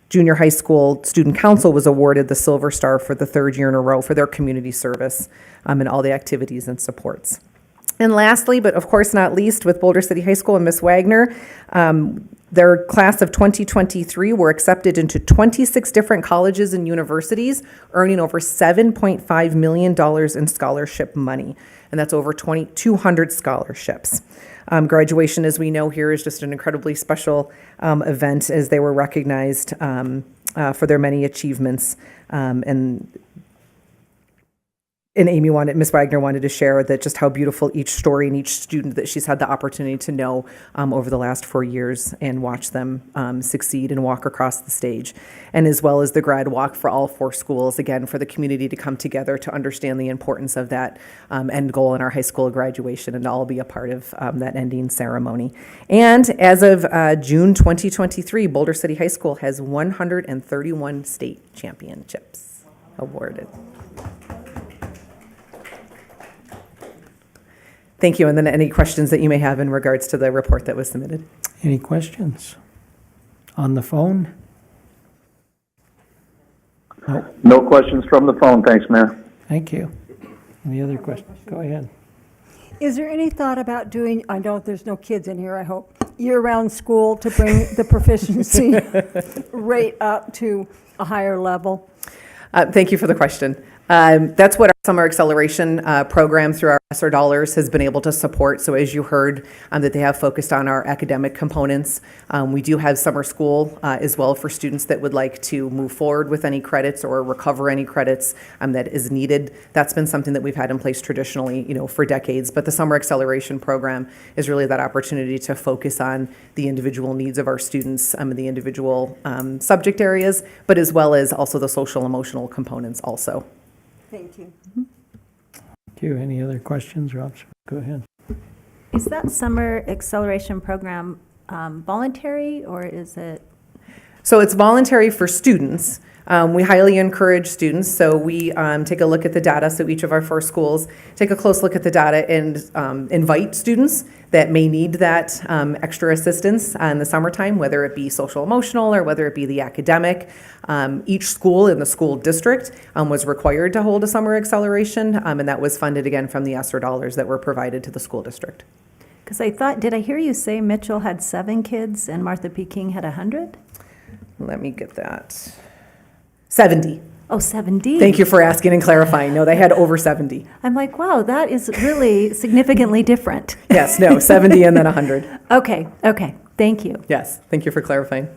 [SPEAKER 13] Junior High School Student Council was awarded the Silver Star for the 3rd year in a row for their community service and all the activities and supports. And lastly, but of course not least, with Boulder City High School and Miss Wagner, their class of 2023 were accepted into 26 different colleges and universities, earning over $7.5 million in scholarship money. And that's over 200 scholarships. Graduation, as we know here, is just an incredibly special event, as they were recognized for their many achievements. And Miss Wagner wanted to share that just how beautiful each story and each student that she's had the opportunity to know over the last 4 years and watch them succeed and walk across the stage. And as well as the grad walk for all 4 schools, again, for the community to come together to understand the importance of that end goal in our high school graduation and all be a part of that ending ceremony. And as of June 2023, Boulder City High School has 131 state championships awarded. Thank you. And then any questions that you may have in regards to the report that was submitted?
[SPEAKER 1] Any questions? On the phone? No.
[SPEAKER 14] No questions from the phone, thanks, Mayor.
[SPEAKER 1] Thank you. Any other questions? Go ahead.
[SPEAKER 12] Is there any thought about doing, I know there's no kids in here, I hope, year-round school to bring the proficiency rate up to a higher level?
[SPEAKER 13] Thank you for the question. That's what our Summer Acceleration program through our ESSER dollars has been able to support. So as you heard, that they have focused on our academic components. We do have summer school as well for students that would like to move forward with any credits or recover any credits that is needed. That's been something that we've had in place traditionally, for decades. But the Summer Acceleration program is really that opportunity to focus on the individual needs of our students, the individual subject areas, but as well as also the social emotional components also.
[SPEAKER 12] Thank you.
[SPEAKER 1] Thank you. Any other questions, Rob? Go ahead.
[SPEAKER 11] Is that summer acceleration program voluntary, or is it?
[SPEAKER 13] So it's voluntary for students. We highly encourage students, so we take a look at the data. So each of our 4 schools take a close look at the data and invite students that may need that extra assistance in the summertime, whether it be social emotional or whether it be the academic. Each school in the school district was required to hold a summer acceleration, and that was funded again from the ESSER dollars that were provided to the school district.
[SPEAKER 11] Because I thought, did I hear you say Mitchell had 7 kids and Martha P. King had 100?
[SPEAKER 13] Let me get that. 70.
[SPEAKER 11] Oh, 70.
[SPEAKER 13] Thank you for asking and clarifying. No, they had over 70.
[SPEAKER 11] I'm like, wow, that is really significantly different.
[SPEAKER 13] Yes, no, 70 and then 100.
[SPEAKER 11] Okay, thank you.
[SPEAKER 13] Yes, thank you for clarifying.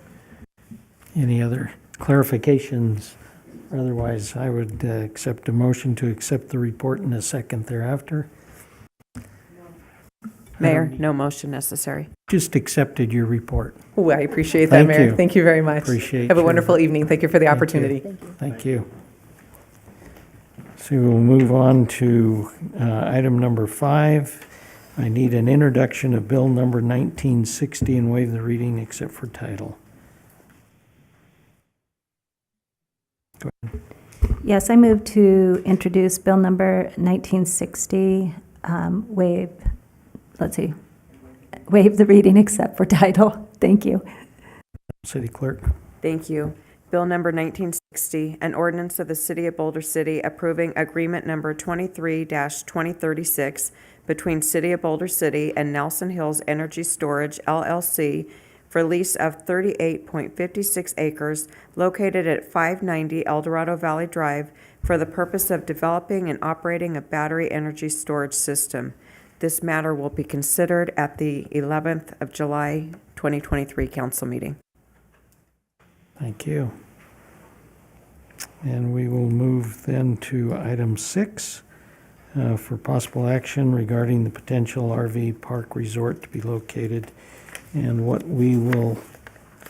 [SPEAKER 1] Any other clarifications? Otherwise, I would accept a motion to accept the report in a second thereafter.
[SPEAKER 2] Mayor, no motion necessary.
[SPEAKER 1] Just accepted your report.
[SPEAKER 13] Oh, I appreciate that,
[SPEAKER 1] Thank
[SPEAKER 13] Mayor.
[SPEAKER 1] you.
[SPEAKER 13] Thank you very much.
[SPEAKER 1] Appreciate
[SPEAKER 13] Have a
[SPEAKER 1] your-
[SPEAKER 13] wonderful evening. Thank you for the opportunity.
[SPEAKER 1] Thank you. So we'll move on to item number 5. I need an introduction of bill number 1960 and waive the reading except for title.
[SPEAKER 11] Yes, I move to introduce bill number 1960, waive the reading except for title. Thank you.
[SPEAKER 1] City Clerk.
[SPEAKER 2] Thank you. Bill number 1960, an ordinance of the City of Boulder City approving agreement number 23-2036 between City of Boulder City and Nelson Hills Energy Storage, LLC, for lease of 38.56 acres located at 590 El Dorado Valley Drive for the purpose of developing and operating a battery energy storage system. This matter will be considered at the 11th of July 2023 council meeting.
[SPEAKER 1] Thank you. And we will move then to item 6 for possible action regarding the potential RV park resort to be located. And what we will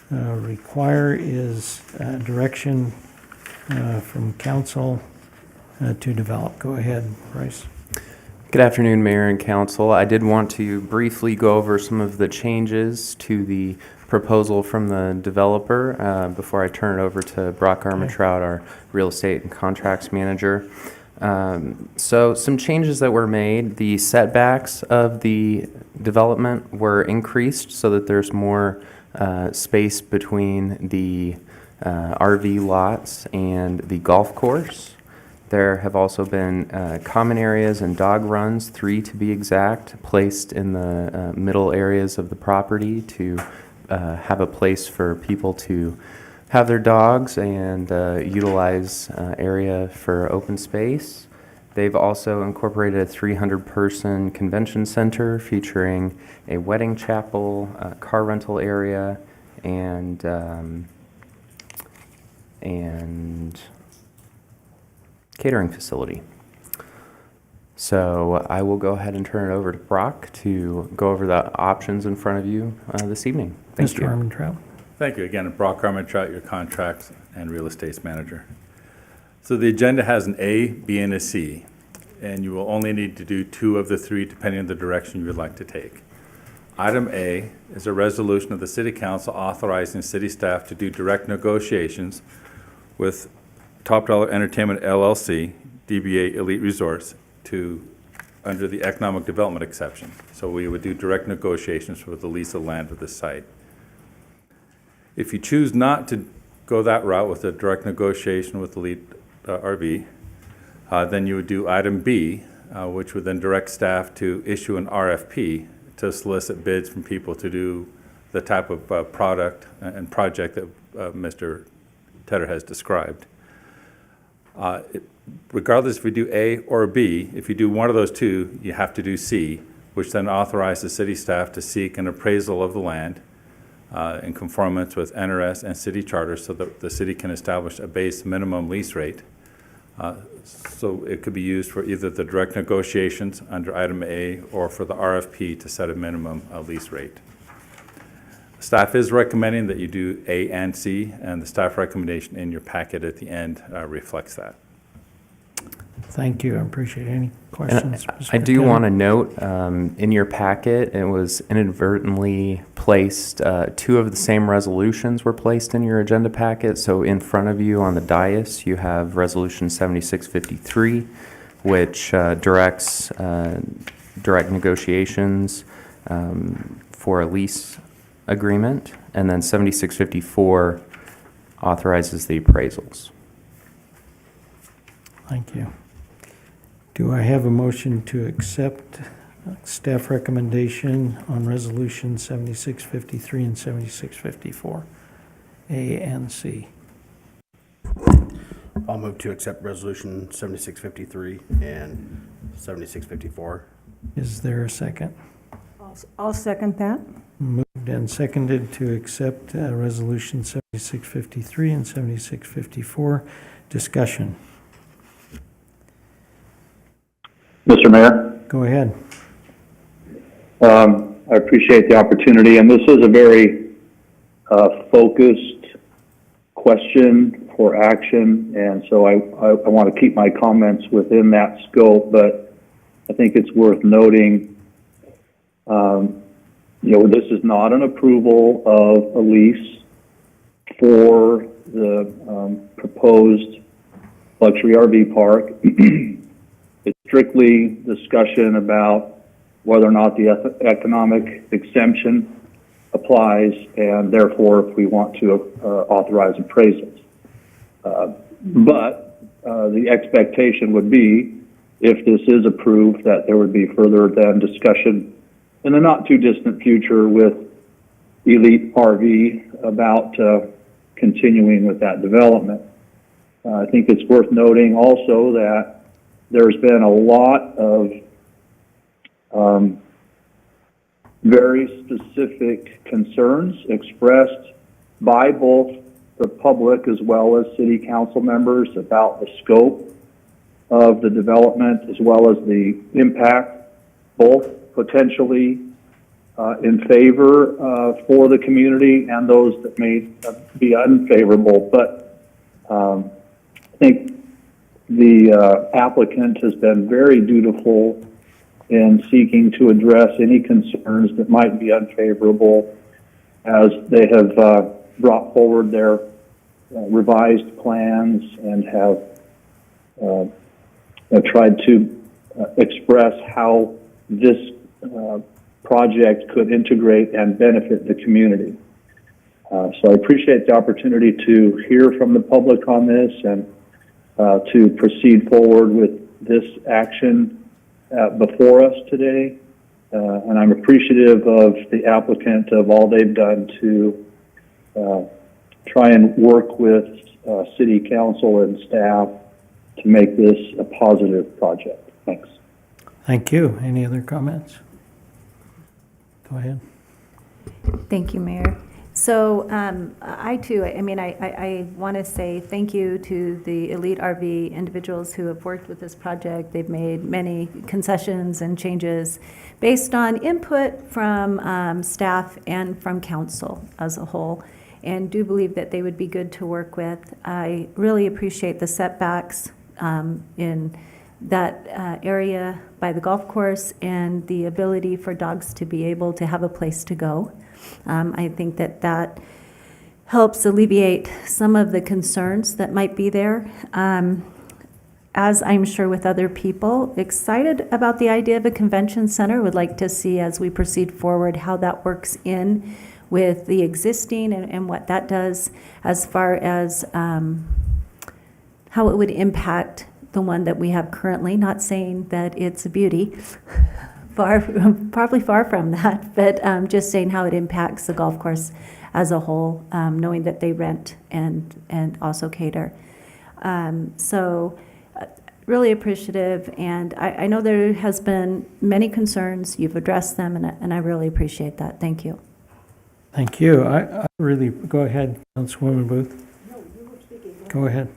[SPEAKER 1] require is direction from council to develop. Go ahead, Bryce.
[SPEAKER 5] Good afternoon, Mayor and Council. I did want to briefly go over some of the changes to the proposal from the developer before I turn it over to Brock Armitrout, our real estate and contracts manager. So some changes that were made, the setbacks of the development were increased so that there's more space between the RV lots and the golf course. There have also been common areas and dog runs, 3 to be exact, placed in the middle areas of the property to have a place for people to have their dogs and utilize area for open space. They've also incorporated a 300-person convention center featuring a wedding chapel, a car rental area, and catering facility. So I will go ahead and turn it over to Brock to go over the options in front of you this evening. Thank you.
[SPEAKER 1] Mr. Armentrout.
[SPEAKER 15] Thank you. Again, Brock Armitrout, your contracts and real estate manager. So the agenda has an A, B, and a C, and you will only need to do 2 of the 3 depending on the direction you would like to take. Item A is a resolution of the City Council authorizing city staff to do direct negotiations with Top Dollar Entertainment LLC, DBA Elite Resorts, under the economic development exception. So we would do direct negotiations for the lease of land with the site. If you choose not to go that route with a direct negotiation with Elite RV, then you would do item B, which would then direct staff to issue an RFP to solicit bids from people to do the type of product and project that Mr. Tedder has described. Regardless if we do A or B, if you do one of those 2, you have to do C, which then authorizes city staff to seek an appraisal of the land in conformance with NRS and city charters so that the city can establish a base minimum lease rate. So it could be used for either the direct negotiations under item A or for the RFP to set a minimum lease rate. Staff is recommending that you do A and C, and the staff recommendation in your packet at the end reflects that.
[SPEAKER 1] Thank you. I appreciate it. Any questions?
[SPEAKER 5] I
[SPEAKER 1] Mr.
[SPEAKER 5] do
[SPEAKER 1] Taylor?
[SPEAKER 5] want to note in your packet, it was inadvertently placed, 2 of the same resolutions were placed in your agenda packet. So in front of you on the dais, you have Resolution 7653, which directs direct negotiations for a lease agreement, and then 7654 authorizes the appraisals.
[SPEAKER 1] Thank you. Do I have a motion to accept staff recommendation on Resolution 7653 and 7654, A and C?
[SPEAKER 16] I'll move to accept Resolution 7653 and 7654.
[SPEAKER 1] Is there a second?
[SPEAKER 12] I'll second that.
[SPEAKER 1] Moved and seconded to accept Resolution 7653 and 7654. Discussion.
[SPEAKER 14] Mr. Mayor,
[SPEAKER 1] Go ahead.
[SPEAKER 14] I appreciate the opportunity, and this is a very focused question for action, and so I want to keep my comments within that scope, but I think it's worth noting, this is not an approval of a lease for the proposed luxury RV park. It's strictly discussion about whether or not the economic exemption applies, and therefore if we want to authorize appraisals. But the expectation would be, if this is approved, that there would be further then discussion in the not too distant future with Elite RV about continuing with that development. I think it's worth noting also that there's been a lot of very specific concerns expressed by both the public as well as city council members about the scope of the development as well as the impact, both potentially in favor for the community and those that may be unfavorable. But I think the applicant has been very dutiful in seeking to address any concerns that might be unfavorable as they have brought forward their revised plans and have tried to express how this project could integrate and benefit the community. So I appreciate the opportunity to hear from the public on this and to proceed forward with this action before us today. And I'm appreciative of the applicant of all they've done to try and work with city council and staff to make this a positive project. Thanks.
[SPEAKER 1] Thank you. Any other comments? Go ahead.
[SPEAKER 11] Thank you, Mayor. So I too, I want to say thank you to the Elite RV individuals who have worked with this project. They've made many concessions and changes based on input from staff and from council as a whole, and do believe that they would be good to work with. I really appreciate the setbacks in that area by the golf course and the ability for dogs to be able to have a place to go. I think that that helps alleviate some of the concerns that might be there. As I'm sure with other people, excited about the idea of a convention center. Would like to see as we proceed forward how that works in with the existing and what that does as far as how it would impact the one that we have currently. Not saying that it's a beauty. Probably far from that, but just saying how it impacts the golf course as a whole, knowing that they rent and also cater. So really appreciative, and I know there has been many concerns. You've addressed them, and I really appreciate that. Thank you.
[SPEAKER 1] Thank you. I really, go ahead, Councilwoman Booth.
[SPEAKER 6] No, you were speaking.
[SPEAKER 1] Go ahead.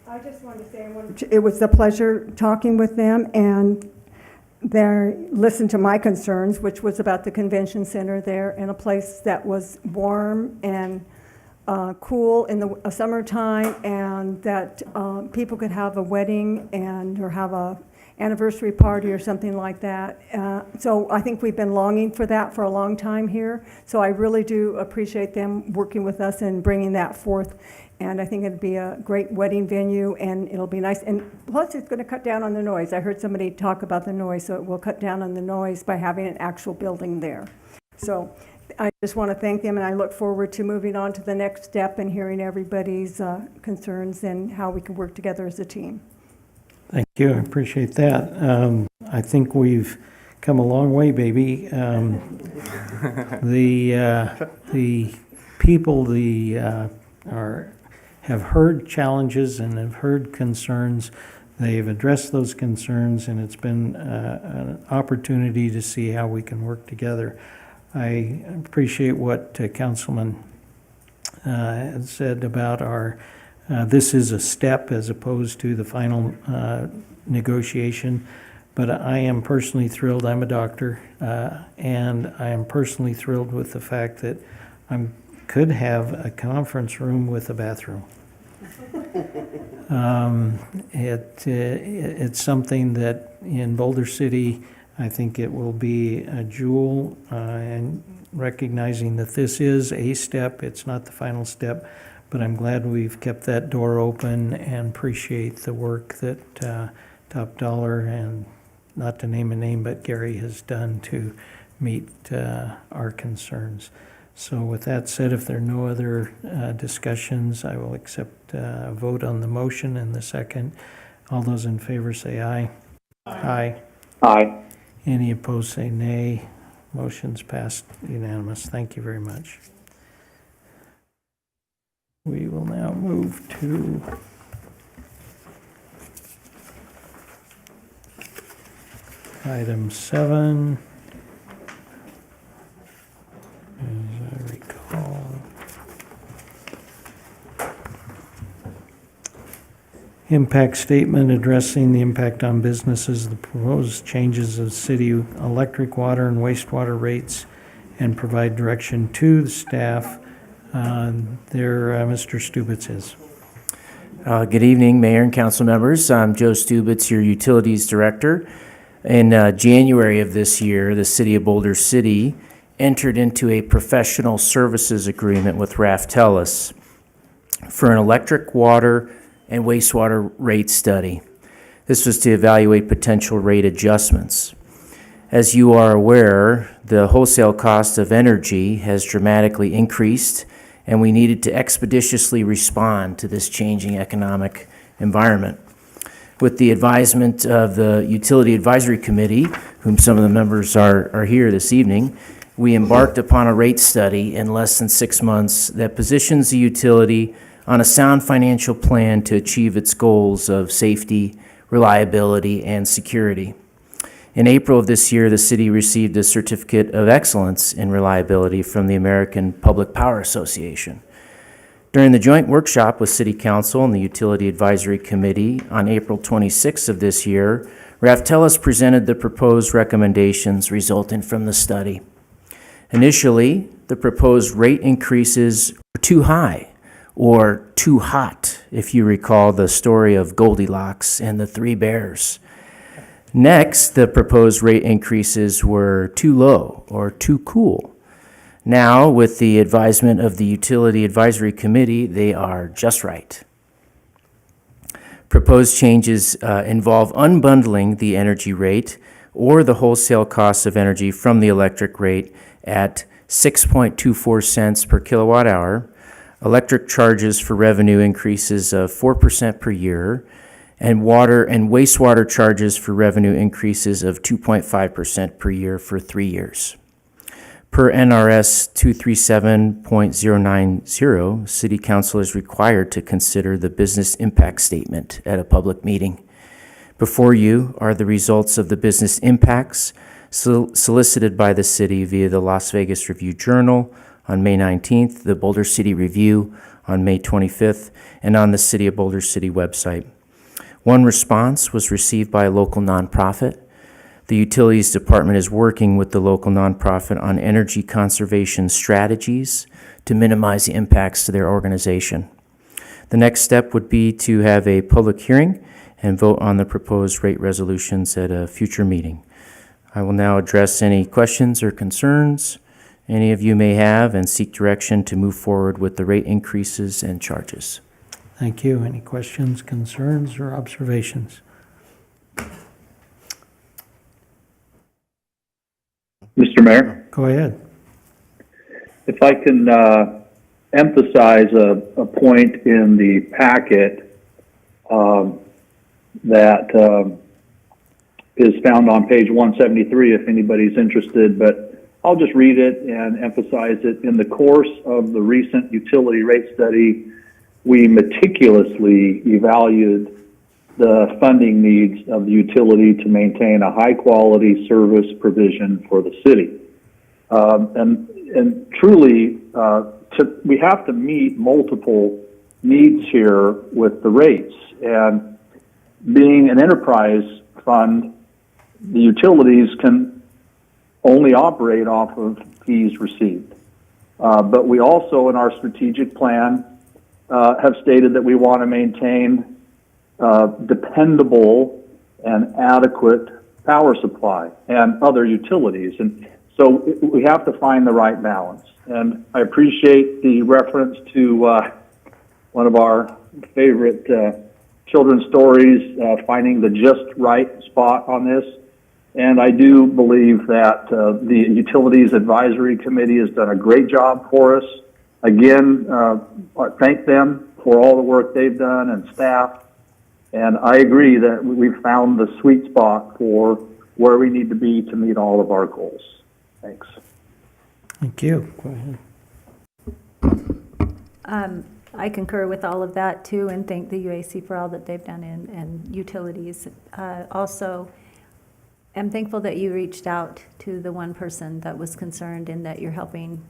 [SPEAKER 12] I just wanted to say it was a pleasure talking with them, and they listened to my concerns, which was about the convention center there in a place that was warm and cool in the summertime, and that people could have a wedding or have a anniversary party or something like that. So I think we've been longing for that for a long time here. So I really do appreciate them working with us and bringing that forth. And I think it'd be a great wedding venue, and it'll be nice. And plus, it's going to cut down on the noise. I heard somebody talk about the noise, so it will cut down on the noise by having an actual building there. So I just want to thank them, and I look forward to moving on to the next step and hearing everybody's concerns and how we can work together as a team.
[SPEAKER 1] Thank you. I appreciate that. I think we've come a long way, baby. The people have heard challenges and have heard concerns. They've addressed those concerns, and it's been an opportunity to see how we can work together. I appreciate what Councilman said about this is a step as opposed to the final negotiation. But I am personally thrilled. I'm a doctor, and I am personally thrilled with the fact that could have a conference room with a bathroom. It's something that in Boulder City, I think it will be a jewel, and recognizing that this is a step, it's not the final step, but I'm glad we've kept that door open and appreciate the work that Top Dollar, and not to name a name, but Gary has done to meet our concerns. So with that said, if there are no other discussions, I will accept a vote on the motion and the second. All those in favor say aye. Aye.
[SPEAKER 14] Aye.
[SPEAKER 1] Any opposed say nay. Motion's passed unanimous. Thank you very much. We will now move to item 7. As I recall, impact statement addressing the impact on businesses, the proposed changes of city electric, water, and wastewater rates, and provide direction to the staff. Mr. Stubitz is.
[SPEAKER 17] Good evening, Mayor and council members. I'm Joe Stubitz, your Utilities Director. In January of this year, the City of Boulder City entered into a professional services agreement with Raftellus for an electric, water, and wastewater rate study. This was to evaluate potential rate adjustments. As you are aware, the wholesale cost of energy has dramatically increased, and we needed to expeditiously respond to this changing economic environment. With the advisement of the Utility Advisory Committee, whom some of the members are here this evening, we embarked upon a rate study in less than 6 months that positions the utility on a sound financial plan to achieve its goals of safety, reliability, and security. In April of this year, the city received a Certificate of Excellence in Reliability from the American Public Power Association. During the joint workshop with City Council and the Utility Advisory Committee on April 26th of this year, Raftellus presented the proposed recommendations resulting from the study. Initially, the proposed rate increases were too high or too hot, if you recall the story of Goldilocks and the Three Bears. Next, the proposed rate increases were too low or too cool. Now, with the advisement of the Utility Advisory Committee, they are just right. Proposed changes involve unbundling the energy rate or the wholesale cost of energy from the electric rate at 6.24 cents per kilowatt hour, electric charges for revenue increases of 4% per year, and water and wastewater charges for revenue increases of 2.5% per year for 3 years. Per NRS 237.090, City Council is required to consider the business impact statement at a public meeting. Before you are the results of the business impacts solicited by the city via the Las Vegas Review-Journal on May 19th, the Boulder City Review on May 25th, and on the City of Boulder City website. One response was received by a local nonprofit. The Utilities Department is working with the local nonprofit on energy conservation strategies to minimize the impacts to their organization. The next step would be to have a public hearing and vote on the proposed rate resolutions at a future meeting. I will now address any questions or concerns any of you may have and seek direction to move forward with the rate increases and charges.
[SPEAKER 1] Thank you. Any questions, concerns, or observations?
[SPEAKER 14] Mr. Mayor,
[SPEAKER 1] Go ahead.
[SPEAKER 14] if I can emphasize a point in the packet that is found on page 173 if anybody's interested, but I'll just read it and emphasize it. In the course of the recent utility rate study, we meticulously evaluated the funding needs of the utility to maintain a high-quality service provision for the city. And truly, we have to meet multiple needs here with the rates. And being an enterprise fund, the utilities can only operate off of fees received. But we also, in our strategic plan, have stated that we want to maintain dependable and adequate power supply and other utilities. And so we have to find the right balance. And I appreciate the reference to one of our favorite children's stories, finding the just right spot on this. And I do believe that the Utilities Advisory Committee has done a great job for us. Again, thank them for all the work they've done and staff. And I agree that we've found the sweet spot for where we need to be to meet all of our goals. Thanks.
[SPEAKER 1] Thank you. Go ahead.
[SPEAKER 11] I concur with all of that too, and thank the UAC for all that they've done and utilities. Also, I'm thankful that you reached out to the one person that was concerned and that you're helping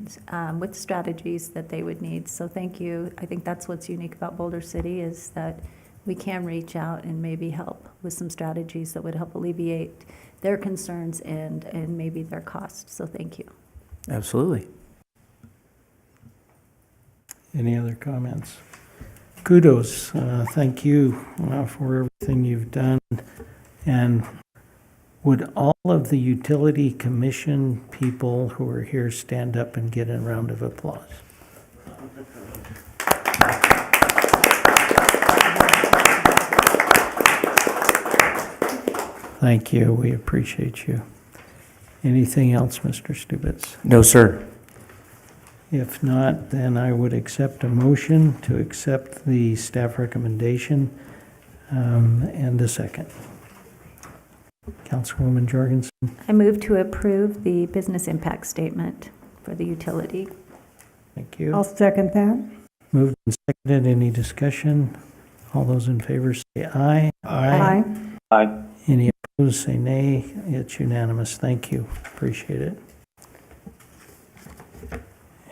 [SPEAKER 11] with strategies that they would need. So thank you. I think that's what's unique about Boulder City is that we can reach out and maybe help with some strategies that would help alleviate their concerns and maybe their costs. So thank you.
[SPEAKER 17] Absolutely.
[SPEAKER 1] Any other comments? Kudos. Thank you for everything you've done. And would all of the Utility Commission people who are here stand up and get a round of applause? Thank you. We appreciate you. Anything else, Mr. Stubitz?
[SPEAKER 17] No, sir.
[SPEAKER 1] If not, then I would accept a motion to accept the staff recommendation and a second. Councilwoman Jorgensen.
[SPEAKER 11] I move to approve the business impact statement for the utility.
[SPEAKER 1] Thank you.
[SPEAKER 12] I'll second that.
[SPEAKER 1] Moved and seconded. Any discussion? All those in favor say aye.
[SPEAKER 12] Aye.
[SPEAKER 14] Aye.
[SPEAKER 1] Any opposed say nay. It's unanimous. Thank you. Appreciate it.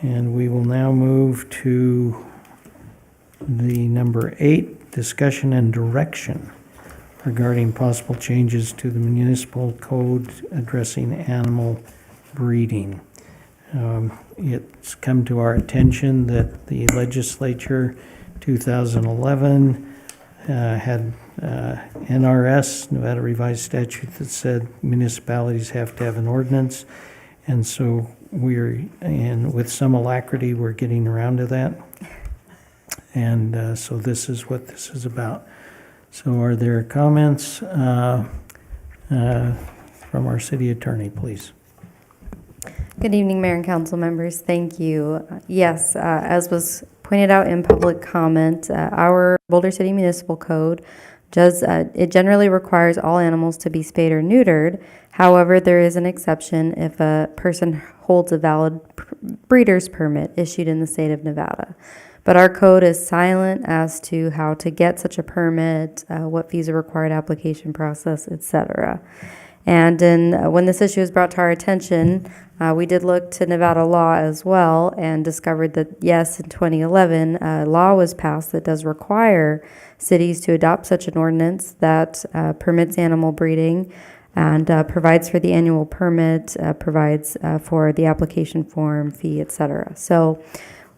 [SPEAKER 1] And we will now move to the number 8, discussion and direction regarding possible changes to the municipal code addressing animal breeding. It's come to our attention that the legislature 2011 had NRS, Nevada Revised Statute, that said municipalities have to have an ordinance. And so with some alacrity, we're getting around to that. And so this is what this is about. So are there comments from our city attorney, please?
[SPEAKER 18] Good evening, Mayor and Council members. Thank you. Yes, as was pointed out in public comment, our Boulder City Municipal Code it generally requires all animals to be spayed or neutered. However, there is an exception if a person holds a valid breeder's permit issued in the state of Nevada. But our code is silent as to how to get such a permit, what fees are required, application process, etc. And when this issue was brought to our attention, we did look to Nevada law as well and discovered that, yes, in 2011, a law was passed that does require cities to adopt such an ordinance that permits animal breeding and provides for the annual permit, provides for the application form, fee, etc. So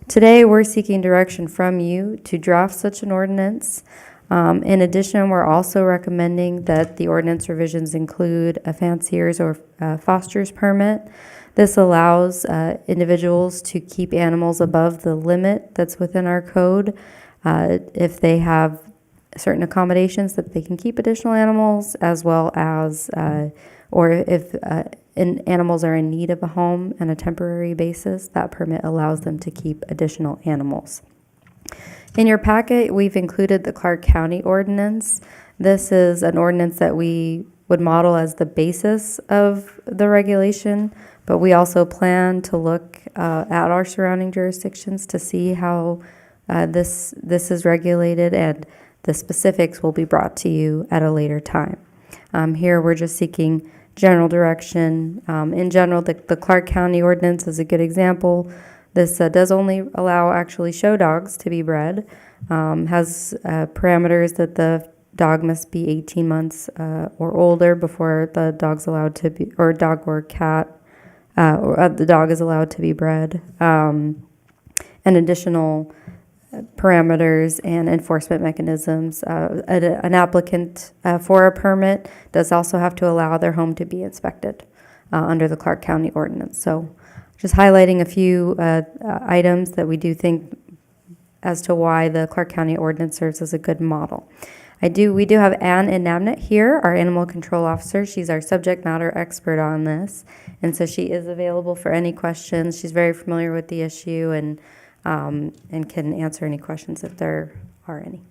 [SPEAKER 18] today we're seeking direction from you to draft such an ordinance. In addition, we're also recommending that the ordinance revisions include a fancier's or foster's permit. This allows individuals to keep animals above the limit that's within our code. If they have certain accommodations that they can keep additional animals, as well as, or if animals are in need of a home on a temporary basis, that permit allows them to keep additional animals. In your packet, we've included the Clark County ordinance. This is an ordinance that we would model as the basis of the regulation, but we also plan to look at our surrounding jurisdictions to see how this is regulated, and the specifics will be brought to you at a later time. Here, we're just seeking general direction. In general, the Clark County ordinance is a good example. This does only allow actually show dogs to be bred, has parameters that the dog must be 18 months or older before the dog's allowed to be, or dog or cat, or the dog is allowed to be bred, and additional parameters and enforcement mechanisms. An applicant for a permit does also have to allow their home to be inspected under the Clark County ordinance. So just highlighting a few items that we do think as to why the Clark County ordinance serves as a good model. We do have Ann Inamnet here, our animal control officer. She's our subject matter expert on this. And so she is available for any questions. She's very familiar with the issue and can answer any questions if there are any.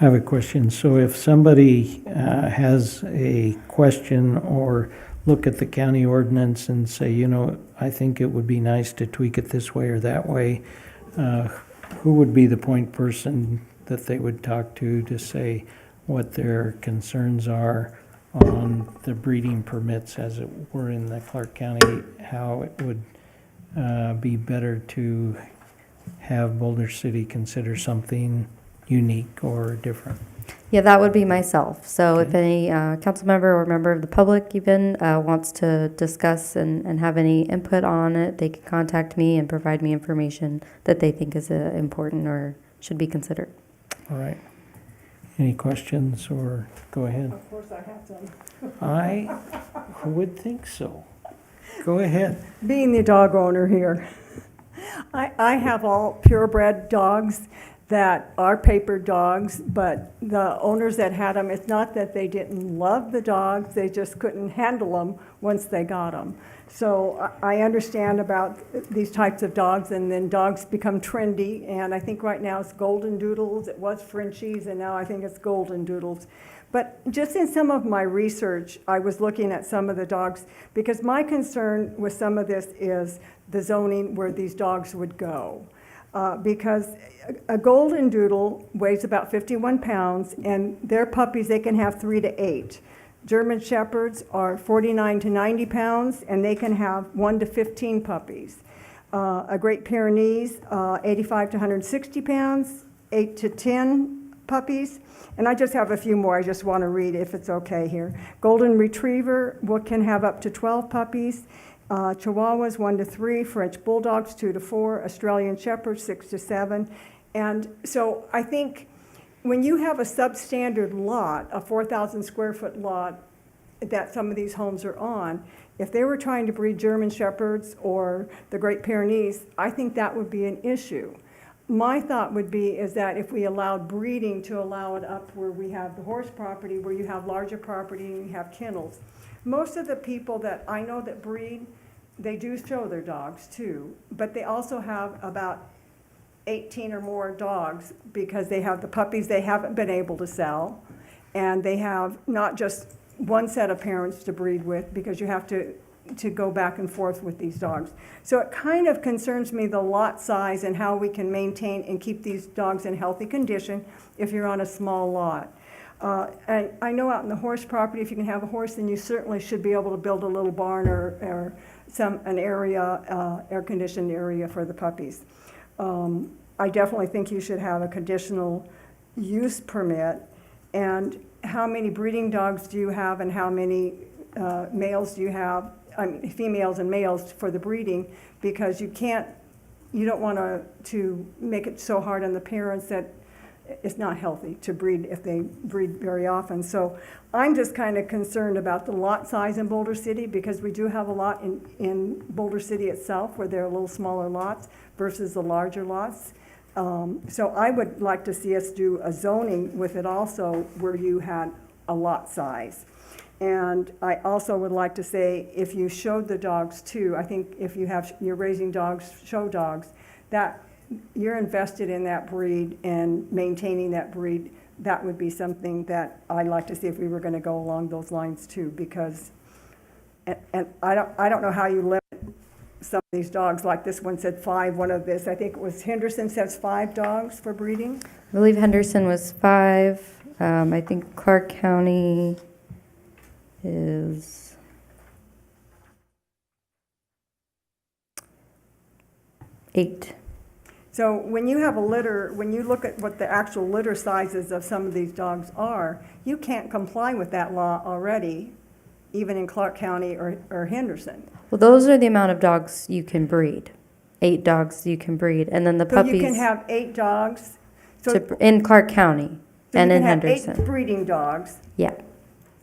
[SPEAKER 1] I have a question. So if somebody has a question or look at the county ordinance and say, you know, I think it would be nice to tweak it this way or that way, who would be the point person that they would talk to say what their concerns are on the breeding permits, as it were in the Clark County, how it would be better to have Boulder City consider something unique or different?
[SPEAKER 18] Yeah, that would be myself. So if any council member or member of the public even wants to discuss and have any input on it, they can contact me and provide me information that they think is important or should be considered.
[SPEAKER 1] All right. Any questions, or go ahead?
[SPEAKER 12] Of course I have some.
[SPEAKER 1] I would think so. Go ahead.
[SPEAKER 12] Being the dog owner here, I have all purebred dogs that are paper dogs, but the owners that had them, it's not that they didn't love the dogs, they just couldn't handle them once they got them. So I understand about these types of dogs, and then dogs become trendy, and I think right now it's golden doodles, it was Frenchies, and now I think it's golden doodles. But just in some of my research, I was looking at some of the dogs, because my concern with some of this is the zoning where these dogs would go. Because a golden doodle weighs about 51 pounds, and their puppies, they can have 3 to 8. German Shepherds are 49 to 90 pounds, and they can have 1 to 15 puppies. A Great Pyrenees, 85 to 160 pounds, 8 to 10 puppies. And I just have a few more I just want to read if it's okay here. Golden Retriever can have up to 12 puppies. Chihuahuas 1 to 3, French Bulldogs 2 to 4, Australian Shepherds 6 to 7. And so I think when you have a substandard lot, a 4,000 square foot lot that some of these homes are on, if they were trying to breed German Shepherds or the Great Pyrenees, I think that would be an issue. My thought would be is that if we allowed breeding, to allow it up where we have the horse property, where you have larger property and you have kennels. Most of the people that I know that breed, they do show their dogs too, but they also have about 18 or more dogs because they have the puppies they haven't been able to sell, and they have not just one set of parents to breed with, because you have to go back and forth with these dogs. So it kind of concerns me, the lot size and how we can maintain and keep these dogs in healthy condition if you're on a small lot. I know out in the horse property, if you can have a horse, then you certainly should be able to build a little barn or an area, air-conditioned area for the puppies. I definitely think you should have a conditional use permit. And how many breeding dogs do you have, and how many males do you have, females and males for the breeding? Because you don't want to make it so hard on the parents that it's not healthy to breed if they breed very often. So I'm just kind of concerned about the lot size in Boulder City, because we do have a lot in Boulder City itself where there are little smaller lots versus the larger lots. So I would like to see us do a zoning with it also where you had a lot size. And I also would like to say, if you showed the dogs too, I think if you're raising dogs, show dogs, that you're invested in that breed and maintaining that breed. That would be something that I'd like to see if we were going to go along those lines too, because, and I don't know how you limit some of these dogs, like this one said 5, one of this, I think it was Henderson says 5 dogs for breeding.
[SPEAKER 18] I believe Henderson was 5. I think Clark County is 8.
[SPEAKER 12] So when you have a litter, when you look at what the actual litter sizes of some of these dogs are, you can't comply with that law already, even in Clark County or Henderson.
[SPEAKER 18] Well, those are the amount of dogs you can breed. 8 dogs you can breed, and then the
[SPEAKER 12] So
[SPEAKER 18] puppies.
[SPEAKER 12] you can have 8 dogs. So
[SPEAKER 18] in Clark County
[SPEAKER 12] so
[SPEAKER 18] and
[SPEAKER 12] you
[SPEAKER 18] in
[SPEAKER 12] can have
[SPEAKER 18] Henderson.
[SPEAKER 12] 8 breeding dogs.
[SPEAKER 18] Yeah,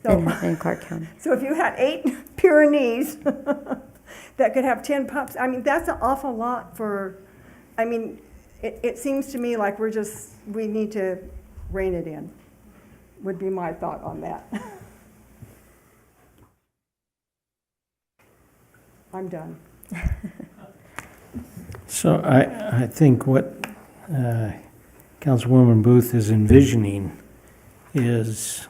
[SPEAKER 12] So,
[SPEAKER 18] in Clark County.
[SPEAKER 12] so if you had 8 Pyrenees that could have 10 pups, I mean, that's an awful lot for, I mean, it seems to me like we need to rein it in, would be my thought on that. I'm done.
[SPEAKER 1] So I think what Councilwoman Booth is envisioning is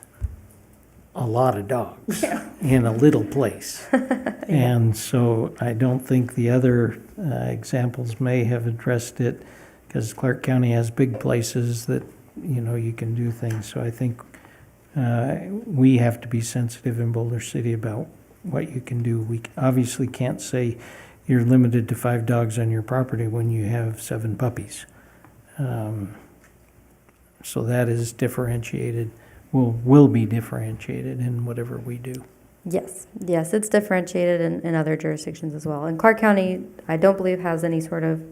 [SPEAKER 1] a lot of dogs in a little place. And so I don't think the other examples may have addressed it, because Clark County has big places that, you can do things. So I think we have to be sensitive in Boulder City about what you can do. We obviously can't say you're limited to 5 dogs on your property when you have 7 puppies. So that is differentiated, will be differentiated in whatever we do.
[SPEAKER 18] Yes, it's differentiated in other jurisdictions as well. And Clark County, I don't believe, has any sort of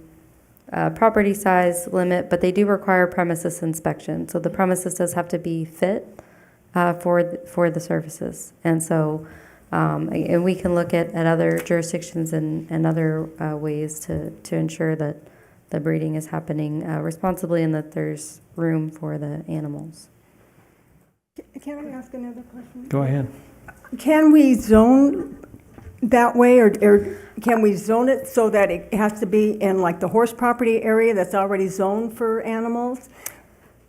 [SPEAKER 18] property size limit, but they do require premises inspection. So the premises does have to be fit for the services. And so, and we can look at other jurisdictions and other ways to ensure that the breeding is happening responsibly and that there's room for the animals.
[SPEAKER 12] Can I ask another question?
[SPEAKER 1] Go ahead.
[SPEAKER 12] Can we zone that way, or can we zone it so that it has to be in like the horse property area that's already zoned for animals?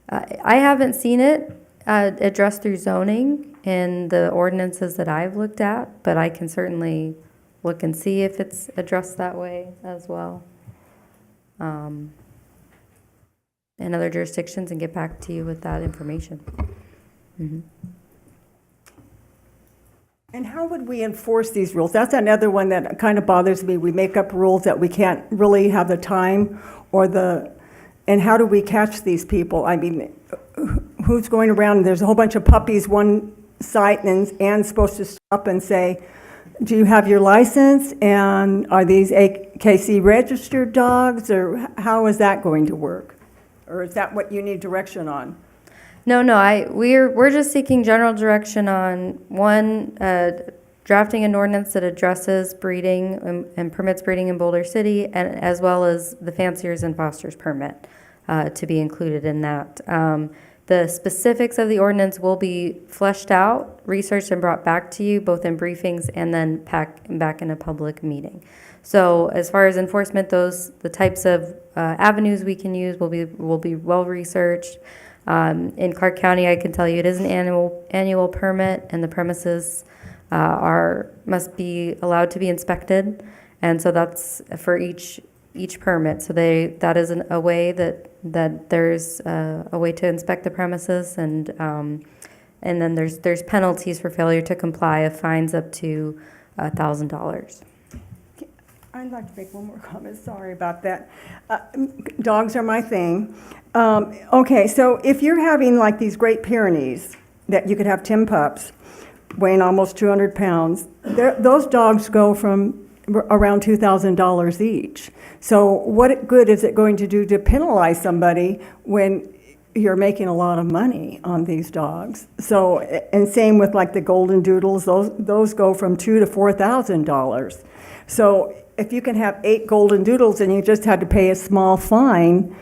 [SPEAKER 18] I haven't seen it addressed through zoning in the ordinances that I've looked at, but I can certainly look and see if it's addressed that way as well in other jurisdictions and get back to you with that information. Mm-hmm.
[SPEAKER 12] And how would we enforce these rules? That's another one that kind of bothers me. We make up rules that we can't really have the time and how do we catch these people? I mean, who's going around? There's a whole bunch of puppies one site, and Ann's supposed to stop and say, do you have your license? And are these AKC registered dogs? Or how is that going to work? Or is that what you need direction on?
[SPEAKER 18] No, we're just seeking general direction on one, drafting an ordinance that addresses breeding and permits breeding in Boulder City, and as well as the fanciers and fosters permit to be included in that. The specifics of the ordinance will be fleshed out, researched, and brought back to you both in briefings and then back in a public meeting. So as far as enforcement, the types of avenues we can use will be well researched. In Clark County, I can tell you it is an annual permit, and the premises must be allowed to be inspected, and so that's for each permit. So that is a way that there's a way to inspect the premises, and then there's penalties for failure to comply of fines up to $1,000.
[SPEAKER 12] I'd like to make one more comment. Sorry about that. Dogs are my thing. Okay, so if you're having like these Great Pyrenees, that you could have 10 pups weighing almost 200 pounds, those dogs go from around $2,000 each. So what good is it going to do to penalize somebody when you're making a lot of money on these dogs? So, and same with like the Golden Doodles, those go from $2,000 to $4,000. So if you can have 8 Golden Doodles and you just had to pay a small fine,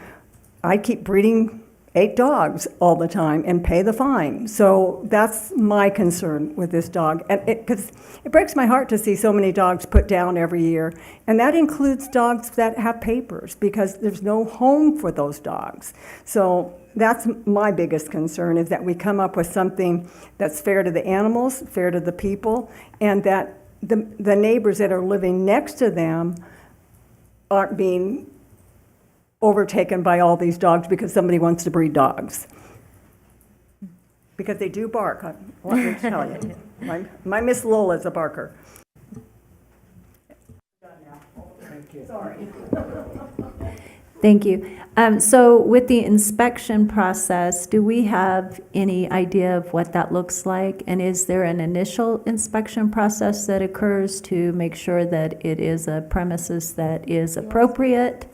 [SPEAKER 12] I'd keep breeding 8 dogs all the time and pay the fine. So that's my concern with this dog. And because it breaks my heart to see so many dogs put down every year. And that includes dogs that have papers, because there's no home for those dogs. So that's my biggest concern, is that we come up with something that's fair to the animals, fair to the people, and that the neighbors that are living next to them aren't being overtaken by all these dogs because somebody wants to breed dogs. Because they do bark, let me tell you. My Miss Lola's a barker.
[SPEAKER 11] Sorry. Thank you. So with the inspection process, do we have any idea of what that looks like? And is there an initial inspection process that occurs to make sure that it is a premises that is appropriate?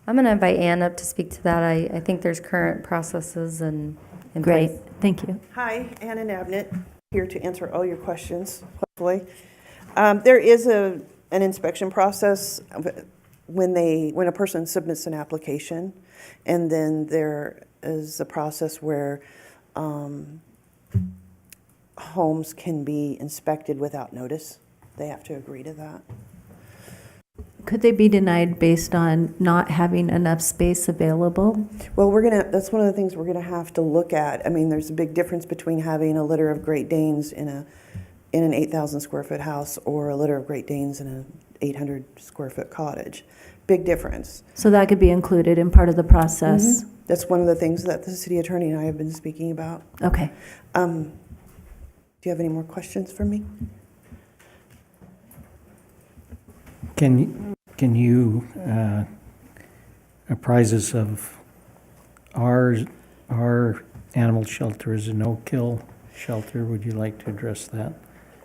[SPEAKER 18] I'm going to invite Ann up to speak to that. I think there's current processes in
[SPEAKER 11] Great.
[SPEAKER 18] place.
[SPEAKER 11] Thank you.
[SPEAKER 19] Hi, Anna Nabnett, here to answer all your questions, hopefully. There is an inspection process when a person submits an application, and then there is a process where homes can be inspected without notice. They have to agree to that.
[SPEAKER 11] Could they be denied based on not having enough space available?
[SPEAKER 19] Well, that's one of the things we're gonna have to look at. I mean, there's a big difference between having a litter of Great Danes in an 8,000 square foot house or a litter of Great Danes in an 800 square foot cottage. Big difference.
[SPEAKER 11] So that could be included in part of the process?
[SPEAKER 19] Mhm. That's one of the things that the city attorney and I have been speaking about.
[SPEAKER 11] Okay.
[SPEAKER 19] Do you have any more questions for me?
[SPEAKER 1] Can you apprise us of our animal shelter is a no-kill shelter? Would you like to address that?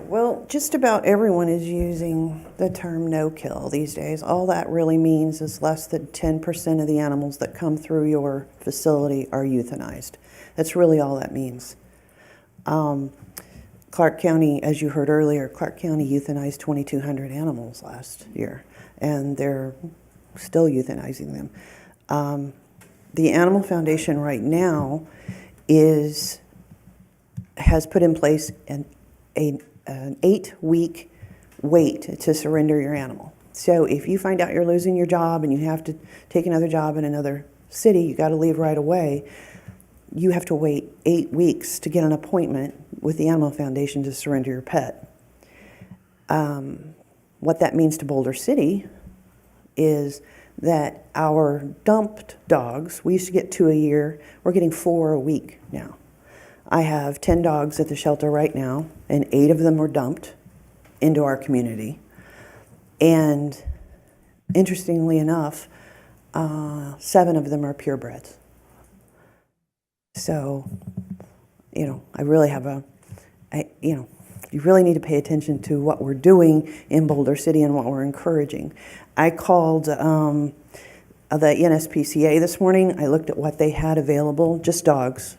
[SPEAKER 19] Well, just about everyone is using the term no-kill these days. All that really means is less than 10% of the animals that come through your facility are euthanized. That's really all that means. Clark County, as you heard earlier, Clark County euthanized 2,200 animals last year, and they're still euthanizing them. The Animal Foundation right now has put in place an 8-week wait to surrender your animal. So if you find out you're losing your job and you have to take another job in another city, you got to leave right away. You have to wait 8 weeks to get an appointment with the Animal Foundation to surrender your pet. What that means to Boulder City is that our dumped dogs, we used to get 2 a year, we're getting 4 a week now. I have 10 dogs at the shelter right now, and 8 of them were dumped into our community. And interestingly enough, 7 of them are purebreds. So, I really have you really need to pay attention to what we're doing in Boulder City and what we're encouraging. I called the NSPCA this morning. I looked at what they had available, just dogs,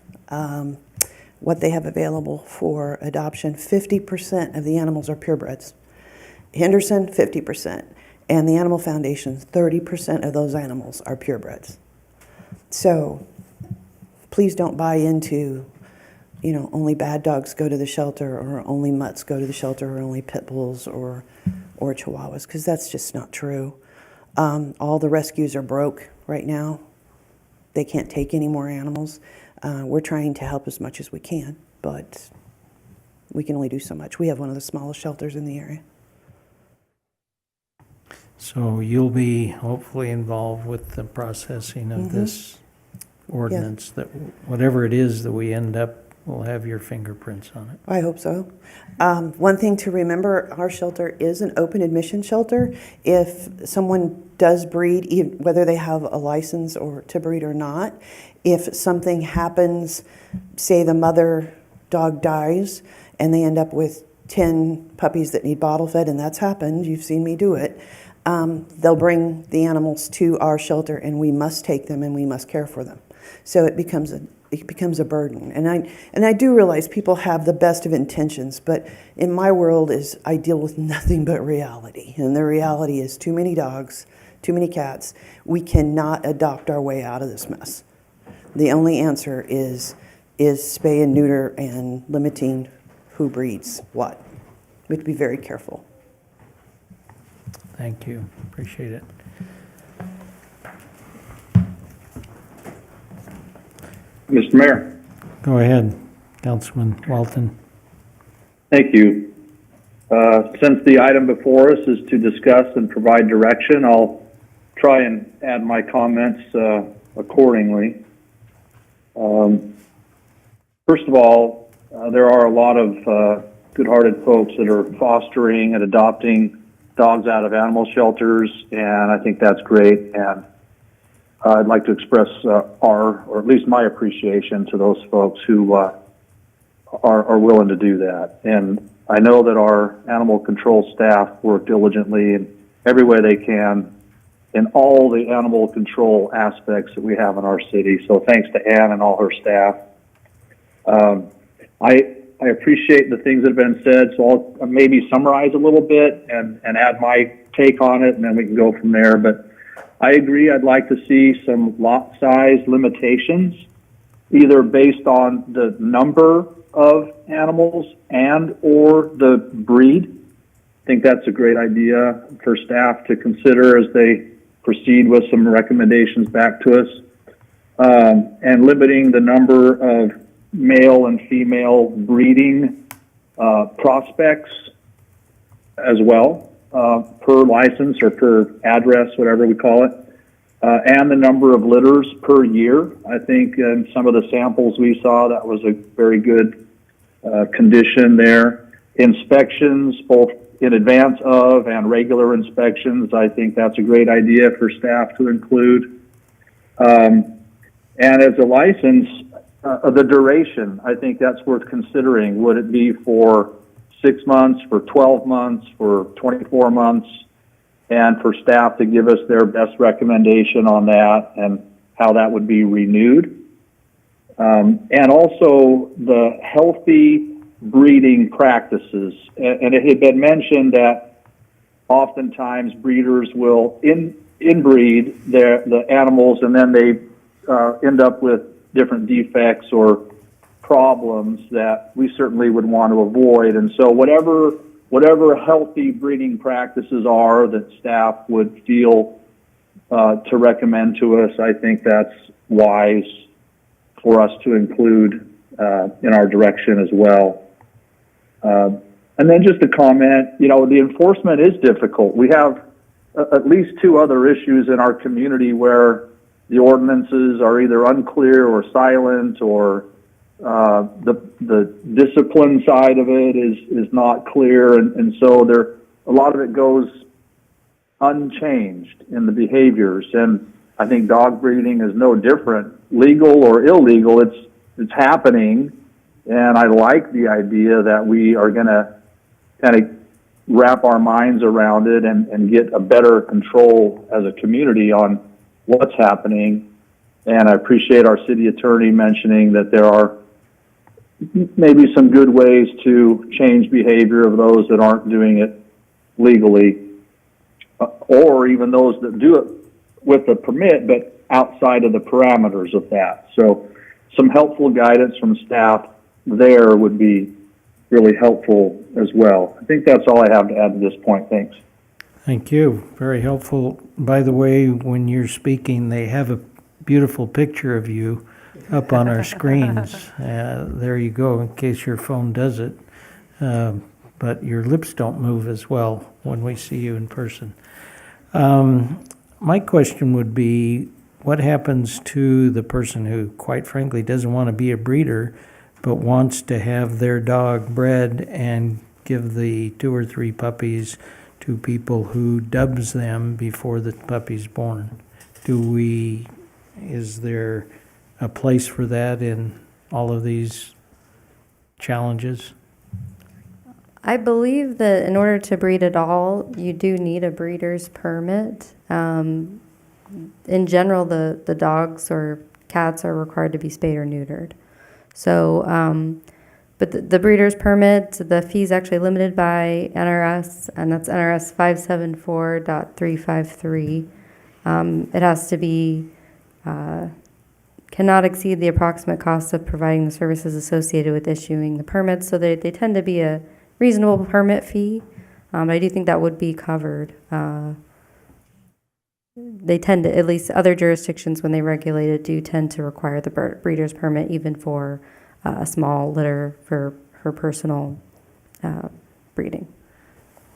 [SPEAKER 19] what they have available for adoption. 50% of the animals are purebreds. Henderson, 50%. And the Animal Foundation, 30% of those animals are purebreds. So please don't buy into, only bad dogs go to the shelter, or only mutts go to the shelter, or only pit bulls or chihuahuas, because that's just not true. All the rescues are broke right now. They can't take any more animals. We're trying to help as much as we can, but we can only do so much. We have one of the smallest shelters in the area.
[SPEAKER 1] So you'll be hopefully involved with the processing of this ordinance, that whatever it is that we end up, will have your fingerprints on it.
[SPEAKER 19] I hope so. One thing to remember, our shelter is an open admission shelter. If someone does breed, whether they have a license or to breed or not, if something happens, say the mother dog dies and they end up with 10 puppies that need bottle fed, and that's happened, you've seen me do it, they'll bring the animals to our shelter, and we must take them and we must care for them. So it becomes a burden. And I do realize people have the best of intentions, but in my world I deal with nothing but reality. And the reality is too many dogs, too many cats. We cannot adopt our way out of this mess. The only answer is spay and neuter and limiting who breeds what. We have to be very careful.
[SPEAKER 1] Thank you. Appreciate it.
[SPEAKER 14] Mr. Mayor.
[SPEAKER 1] Go ahead, Councilman Walton.
[SPEAKER 14] Thank you. Since the item before us is to discuss and provide direction, I'll try and add my comments accordingly. First of all, there are a lot of good-hearted folks that are fostering and adopting dogs out of animal shelters, and I think that's great. And I'd like to express or at least my appreciation to those folks who are willing to do that. And I know that our animal control staff work diligently in every way they can in all the animal control aspects that we have in our city. So thanks to Ann and all her staff. I appreciate the things that have been said, so I'll maybe summarize a little bit and add my take on it, and then we can go from there. But I agree. I'd like to see some lot size limitations, either based on the number of animals and or the breed. I think that's a great idea for staff to consider as they proceed with some recommendations back to us. And limiting the number of male and female breeding prospects as well, per license or per address, whatever we call it, and the number of litters per year. I think in some of the samples we saw, that was a very good condition there. Inspections, both in advance of and regular inspections, I think that's a great idea for staff to include. And as a license, the duration, I think that's worth considering. Would it be for 6 months, for 12 months, for 24 months? And for staff to give us their best recommendation on that and how that would be renewed. And also the healthy breeding practices. And it had been mentioned that oftentimes breeders will inbreed the animals, and then they end up with different defects or problems that we certainly would want to avoid. And so whatever healthy breeding practices are that staff would feel to recommend to us, I think that's wise for us to include in our direction as well. And then just a comment, the enforcement is difficult. We have at least 2 other issues in our community where the ordinances are either unclear or silent, or the discipline side of it is not clear, and so a lot of it goes unchanged in the behaviors. And I think dog breeding is no different, legal or illegal. It's happening, and I like the idea that we are going to kind of wrap our minds around it and get a better control as a community on what's happening. And I appreciate our city attorney mentioning that there are maybe some good ways to change behavior of those that aren't doing it legally, or even those that do it with a permit but outside of the parameters of that. So some helpful guidance from staff there would be really helpful as well. I think that's all I have to add to this point. Thanks.
[SPEAKER 1] Thank you. Very helpful. By the way, when you're speaking, they have a beautiful picture of you up on our screens. There you go, in case your phone does it. But your lips don't move as well when we see you in person. My question would be, what happens to the person who, quite frankly, doesn't want to be a breeder, but wants to have their dog bred and give the 2 or 3 puppies to people who dubs them before the puppy's born? Is there a place for that in all of these challenges?
[SPEAKER 18] I believe that in order to breed at all, you do need a breeder's permit. In general, the dogs or cats are required to be spayed or neutered. So, but the breeder's permit, the fee is actually limited by NRS, and that's NRS 574.353. It has to be, cannot exceed the approximate cost of providing the services associated with issuing the permits. So they tend to be a reasonable permit fee. I do think that would be covered. They tend to, at least other jurisdictions when they regulate it, do tend to require the breeder's permit even for a small litter for her personal breeding.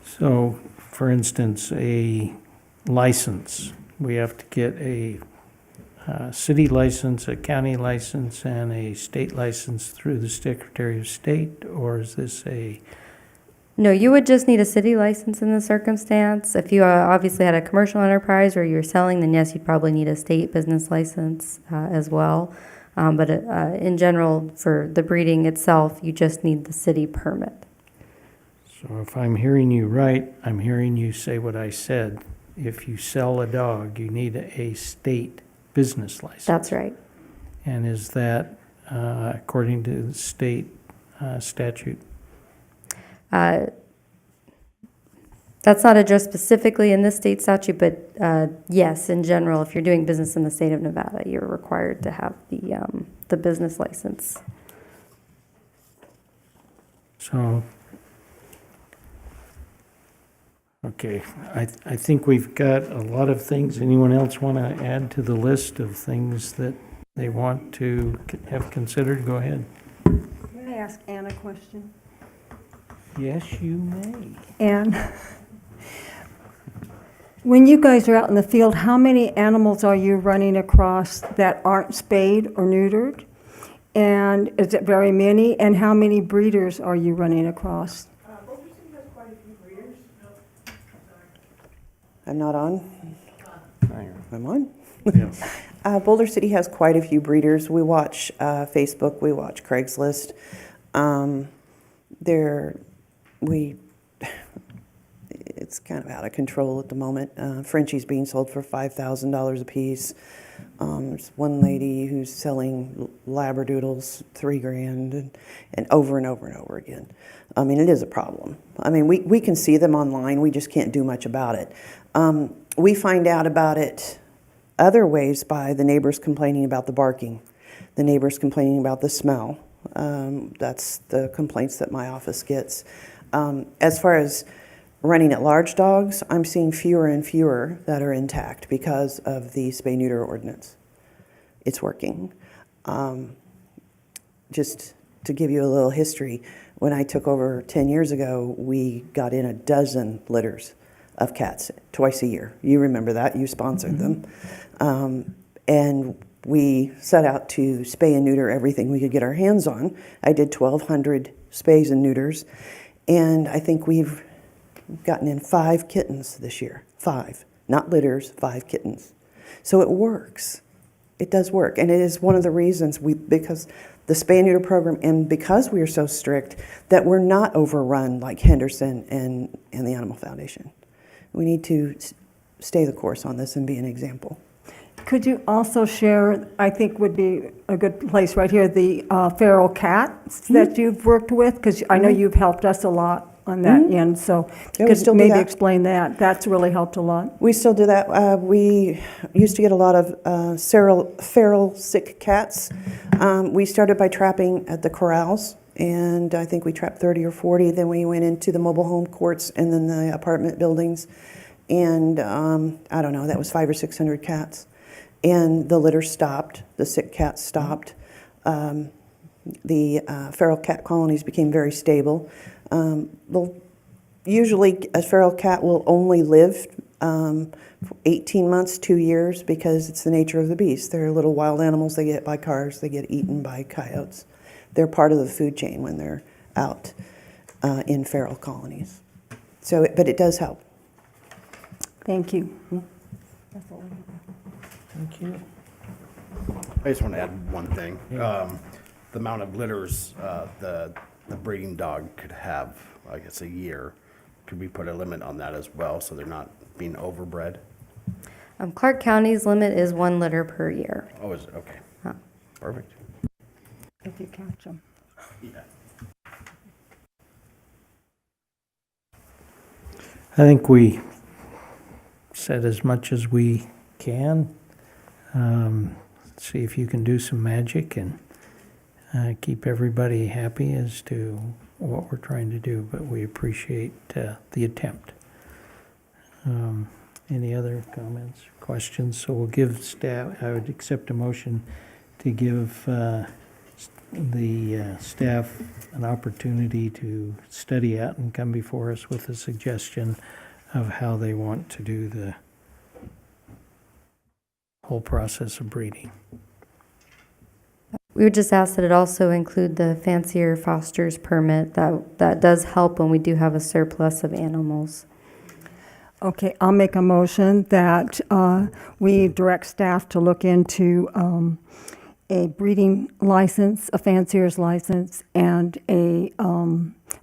[SPEAKER 1] So, for instance, a license. We have to get a city license, a county license, and a state license through the Secretary of State, or is this a...
[SPEAKER 18] No, you would just need a city license in this circumstance. If you obviously had a commercial enterprise or you're selling, then yes, you'd probably need a state business license as well. But in general, for the breeding itself, you just need the city permit.
[SPEAKER 1] So if I'm hearing you right, I'm hearing you say what I said. If you sell a dog, you need a state business license.
[SPEAKER 18] That's right.
[SPEAKER 1] And is that according to the state statute?
[SPEAKER 18] That's not addressed specifically in this state statute, but yes, in general, if you're doing business in the state of Nevada, you're required to have the business license.
[SPEAKER 1] So, okay, I think we've got a lot of things. Anyone else want to add to the list of things that they want to have considered? Go ahead.
[SPEAKER 12] May I ask Ann a question?
[SPEAKER 1] Yes, you may.
[SPEAKER 12] And when you guys are out in the field, how many animals are you running across that aren't spayed or neutered? And is it very many? And how many breeders are you running across?
[SPEAKER 19] I'm not on? I'm on?
[SPEAKER 1] Yeah.
[SPEAKER 19] Boulder City has quite a few breeders. We watch Facebook, we watch Craigslist. It's kind of out of control at the moment. Frenchie's being sold for $5,000 a piece. There's one lady who's selling Labradoodles $3,000 and over and over and over again. I mean, it is a problem. I mean, we can see them online. We just can't do much about it. We find out about it other ways by the neighbors complaining about the barking, the neighbors complaining about the smell. That's the complaints that my office gets. As far as running at large dogs, I'm seeing fewer and fewer that are intact because of the spay-neuter ordinance. It's working. Just to give you a little history, when I took over 10 years ago, we got in a dozen litters of cats twice a year. You remember that, you sponsored them. And we set out to spay and neuter everything we could get our hands on. I did 1,200 spays and neuters, and I think we've gotten in 5 kittens this year. 5, not litters, 5 kittens. So it works. It does work, and it is one of the reasons because the spay and neuter program, and because we are so strict, that we're not overrun like Henderson and the Animal Foundation. We need to stay the course on this and be an example.
[SPEAKER 12] Could you also share, I think would be a good place right here, the feral cats that you've worked with? Because I know you've helped us a lot on that end, so
[SPEAKER 19] Yeah, we
[SPEAKER 12] could
[SPEAKER 19] still do
[SPEAKER 12] maybe
[SPEAKER 19] that.
[SPEAKER 12] explain that. That's really helped a lot.
[SPEAKER 19] We still do that. We used to get a lot of feral sick cats. We started by trapping at the corrals, and I think we trapped 30 or 40. Then we went into the mobile home courts and then the apartment buildings. And I don't know, that was 500 or 600 cats. And the litter stopped, the sick cats stopped. The feral cat colonies became very stable. Usually a feral cat will only live 18 months, 2 years, because it's the nature of the beast. They're little wild animals. They get hit by cars. They get eaten by coyotes. They're part of the food chain when they're out in feral colonies. So, but it does help.
[SPEAKER 12] Thank you.
[SPEAKER 1] Thank you.
[SPEAKER 16] I just want to add one thing. The amount of litters the breeding dog could have, I guess, a year. Could we put a limit on that as well so they're not being overbred?
[SPEAKER 18] Clark County's limit is 1 litter per year.
[SPEAKER 16] Oh, is it? Okay.
[SPEAKER 18] Huh.
[SPEAKER 16] Perfect.
[SPEAKER 12] If you catch them.
[SPEAKER 16] Yeah.
[SPEAKER 1] I think we said as much as we can. See if you can do some magic and keep everybody happy as to what we're trying to do, but we appreciate the attempt. Any other comments, questions? So we'll give staff, I would accept a motion to give the staff an opportunity to study out and come before us with a suggestion of how they want to do the whole process of breeding.
[SPEAKER 18] We would just ask that it also include the fancier foster's permit. That does help when we do have a surplus of animals.
[SPEAKER 12] Okay, I'll make a motion that we direct staff to look into a breeding license, a fancier's license, and a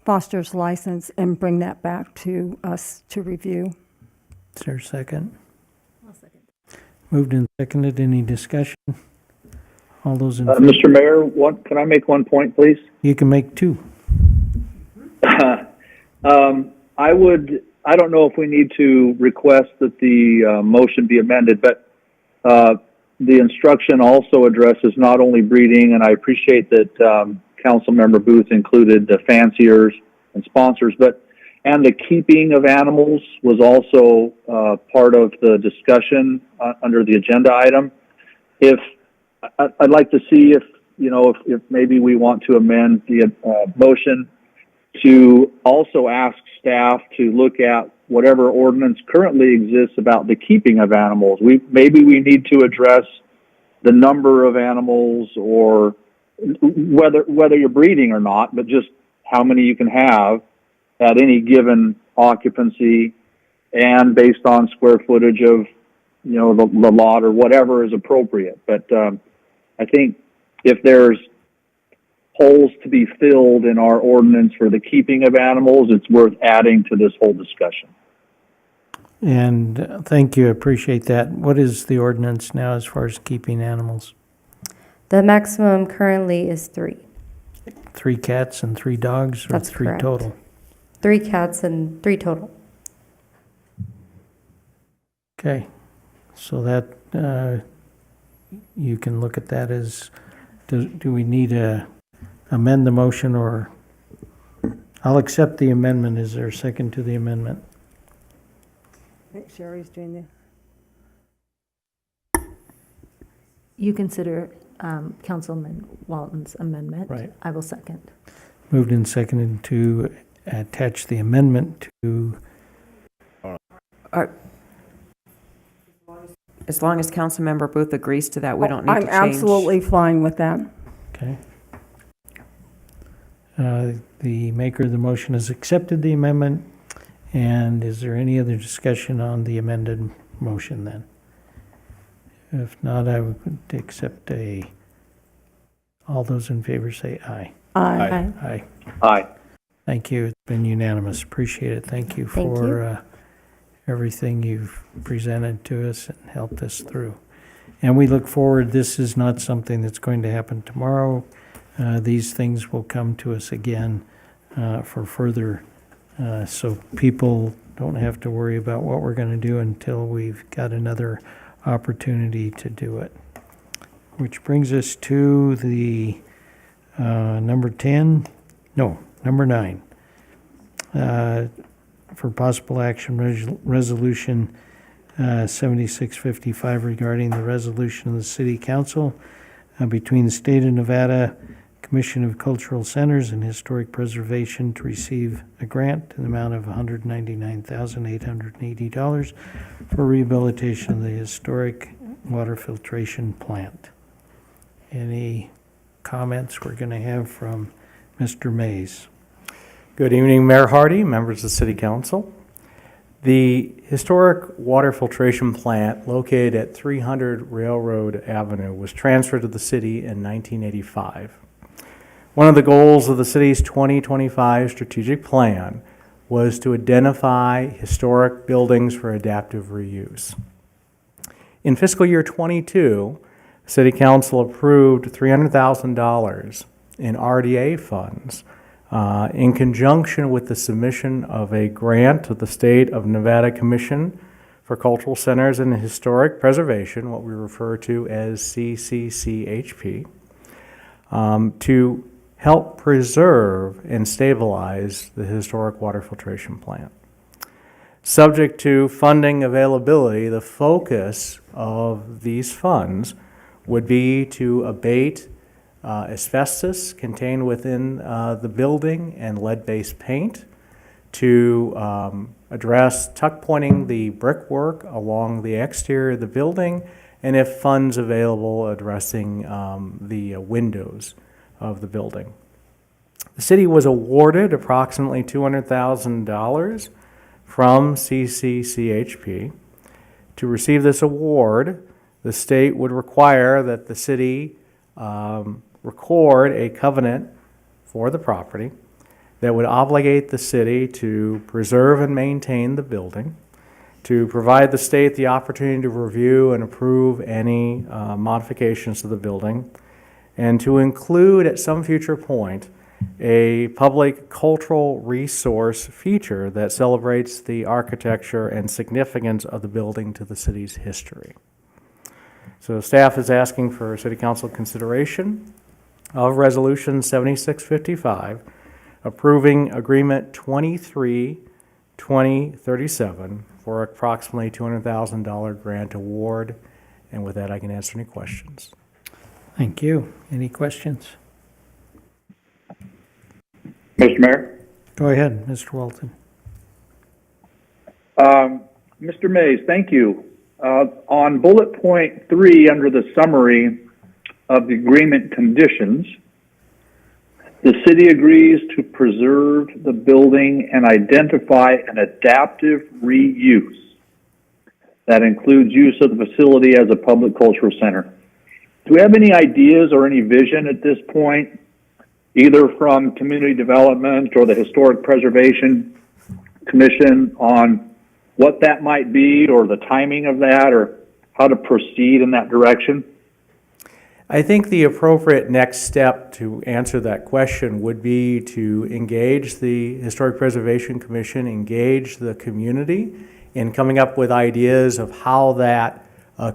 [SPEAKER 12] foster's license, and bring that back to us to review.
[SPEAKER 1] Is there a second? I'll second. Moved and seconded. Any discussion? All those in favor?
[SPEAKER 14] Mr. Mayor, can I make one point, please?
[SPEAKER 1] You can make 2.
[SPEAKER 14] I would I don't know if we need to request that the motion be amended, but the instruction also addresses not only breeding, and I appreciate that Councilmember Booth included the fanciers and sponsors, and the keeping of animals was also part of the discussion under the agenda item. I'd like to see if maybe we want to amend the motion to also ask staff to look at whatever ordinance currently exists about the keeping of animals. Maybe we need to address the number of animals, or whether you're breeding or not, but just how many you can have at any given occupancy, and based on square footage of the lot or whatever is appropriate. But I think if there's holes to be filled in our ordinance for the keeping of animals, it's worth adding to this whole discussion.
[SPEAKER 1] And thank you, appreciate that. What is the ordinance now as far as keeping animals?
[SPEAKER 18] The maximum currently is 3.
[SPEAKER 1] 3 cats and 3 dogs, or
[SPEAKER 18] That's
[SPEAKER 1] 3
[SPEAKER 18] correct.
[SPEAKER 1] total?
[SPEAKER 18] 3 cats and 3 total.
[SPEAKER 1] Okay, so that, you can look at that as, do we need to amend the motion, or? I'll accept the amendment. Is there a second to the amendment?
[SPEAKER 12] I think Sherry's doing
[SPEAKER 11] You consider Councilman Walton's amendment.
[SPEAKER 1] Right.
[SPEAKER 11] I will second.
[SPEAKER 1] Moved and seconded to attach the amendment to,
[SPEAKER 2] As long as Councilmember Booth agrees to that, we don't need to
[SPEAKER 12] I'm
[SPEAKER 2] change.
[SPEAKER 12] absolutely fine with that.
[SPEAKER 1] okay. The maker of the motion has accepted the amendment, and is there any other discussion on the amended motion then? If not, I would accept all those in favor say aye.
[SPEAKER 12] Aye.
[SPEAKER 1] Aye.
[SPEAKER 14] Aye.
[SPEAKER 1] Thank you. It's been unanimous. Appreciate it. Thank you
[SPEAKER 18] Thank
[SPEAKER 1] for everything you've presented to us and helped us through. And we look forward, this is not something that's going to happen tomorrow. These things will come to us again for further, so people don't have to worry about what we're going to do until we've got another opportunity to do it. Which brings us to the number 9. For possible action, resolution 7655 regarding the resolution of the City Council between the State of Nevada Commission of Cultural Centers and Historic Preservation to receive a grant in the amount of $199,880 for rehabilitation of the historic water filtration plant. Any comments we're going to have from Mr. Mays?
[SPEAKER 20] Good evening, Mayor Hardy, members of the City Council. The historic water filtration plant located at 300 Railroad Avenue was transferred to the city in 1985. One of the goals of the city's 2025 strategic plan was to identify historic buildings for adaptive reuse. In fiscal year 22, City Council approved $300,000 in RDA funds in conjunction with the submission of a grant to the State of Nevada Commission for Cultural Centers and Historic Preservation, what we refer to as CCCHP, to help preserve and stabilize the historic water filtration plant. Subject to funding availability, the focus of these funds would be to abate asbestos contained within the building and lead-based paint, to address tuck pointing the brickwork along the exterior of the building, and if funds available, addressing the windows of the building. The city was awarded approximately $200,000 from CCCHP. To receive this award, the state would require that the city record a covenant for the property that would obligate the city to preserve and maintain the building, to provide the state the opportunity to review and approve any modifications to the building, and to include at some future point a public cultural resource feature that celebrates the architecture and significance of the building to the city's history. So staff is asking for City Council consideration of Resolution 7655, approving Agreement 23-2037 for approximately $200,000 grant award. And with that, I can answer any questions.
[SPEAKER 1] Thank you. Any questions?
[SPEAKER 14] Mr. Mayor?
[SPEAKER 1] Go ahead, Mr. Walton.
[SPEAKER 14] Mr. Mays, thank you. On bullet point 3, under the summary of the agreement conditions, the city agrees to preserve the building and identify an adaptive reuse that includes use of the facility as a public cultural center. Do we have any ideas or any vision at this point, either from community development or the Historic Preservation Commission, on what that might be, or the timing of that, or how to proceed in that direction?
[SPEAKER 20] I think the appropriate next step to answer that question would be to engage the Historic Preservation Commission, engage the community in coming up with ideas of how that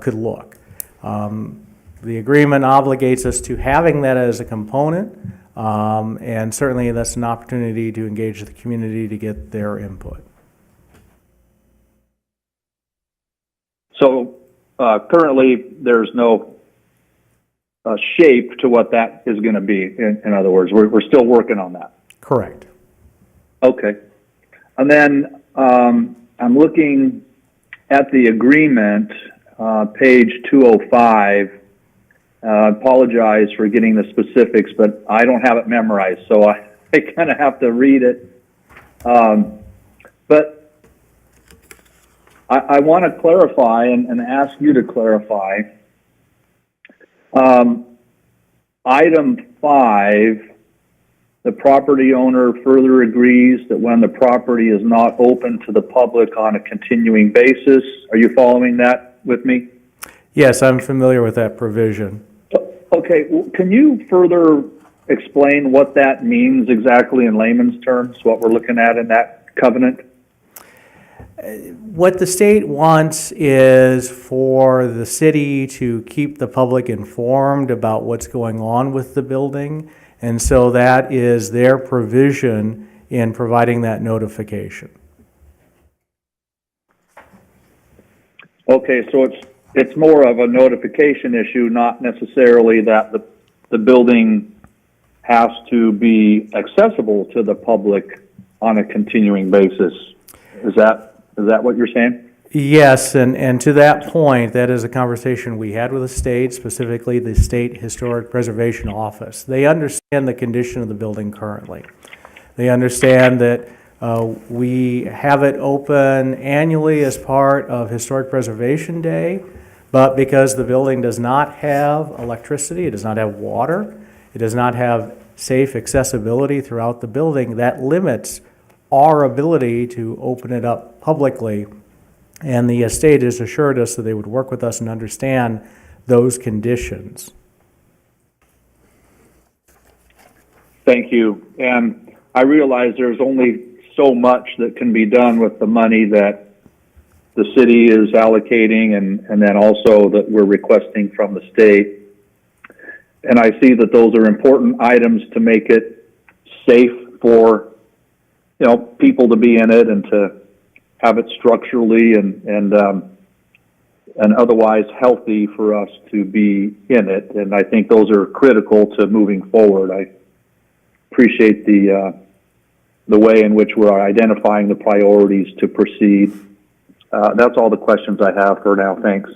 [SPEAKER 20] could look. The agreement obligates us to having that as a component, and certainly that's an opportunity to engage the community to get their input.
[SPEAKER 14] So currently, there's no shape to what that is going to be. In other words, we're still working on that.
[SPEAKER 20] Correct.
[SPEAKER 14] Okay. And then I'm looking at the agreement, page 205. Apologize for getting the specifics, but I don't have it memorized, so I kind of have to read it. But I want to clarify and ask you to clarify. Item 5, the property owner further agrees that when the property is not open to the public on a continuing basis. Are you following that with me?
[SPEAKER 20] Yes, I'm familiar with that provision.
[SPEAKER 14] Okay, well, can you further explain what that means exactly in layman's terms, what we're looking at in that covenant?
[SPEAKER 20] What the state wants is for the city to keep the public informed about what's going on with the building, and so that is their provision in providing that notification.
[SPEAKER 14] Okay, so it's more of a notification issue, not necessarily that the building has to be accessible to the public on a continuing basis. Is that what you're saying?
[SPEAKER 20] Yes, and to that point, that is a conversation we had with the state, specifically the State Historic Preservation Office. They understand the condition of the building currently. They understand that we have it open annually as part of Historic Preservation Day, but because the building does not have electricity, it does not have water, it does not have safe accessibility throughout the building, that limits our ability to open it up publicly. And the estate has assured us that they would work with us and understand those conditions.
[SPEAKER 14] Thank you. And I realize there's only so much that can be done with the money that the city is allocating and then also that we're requesting from the state. And I see that those are important items to make it safe for, people to be in it and to have it structurally and otherwise healthy for us to be in it. And I think those are critical to moving forward. I appreciate the way in which we're identifying the priorities to proceed. That's all the questions I have for now. Thanks.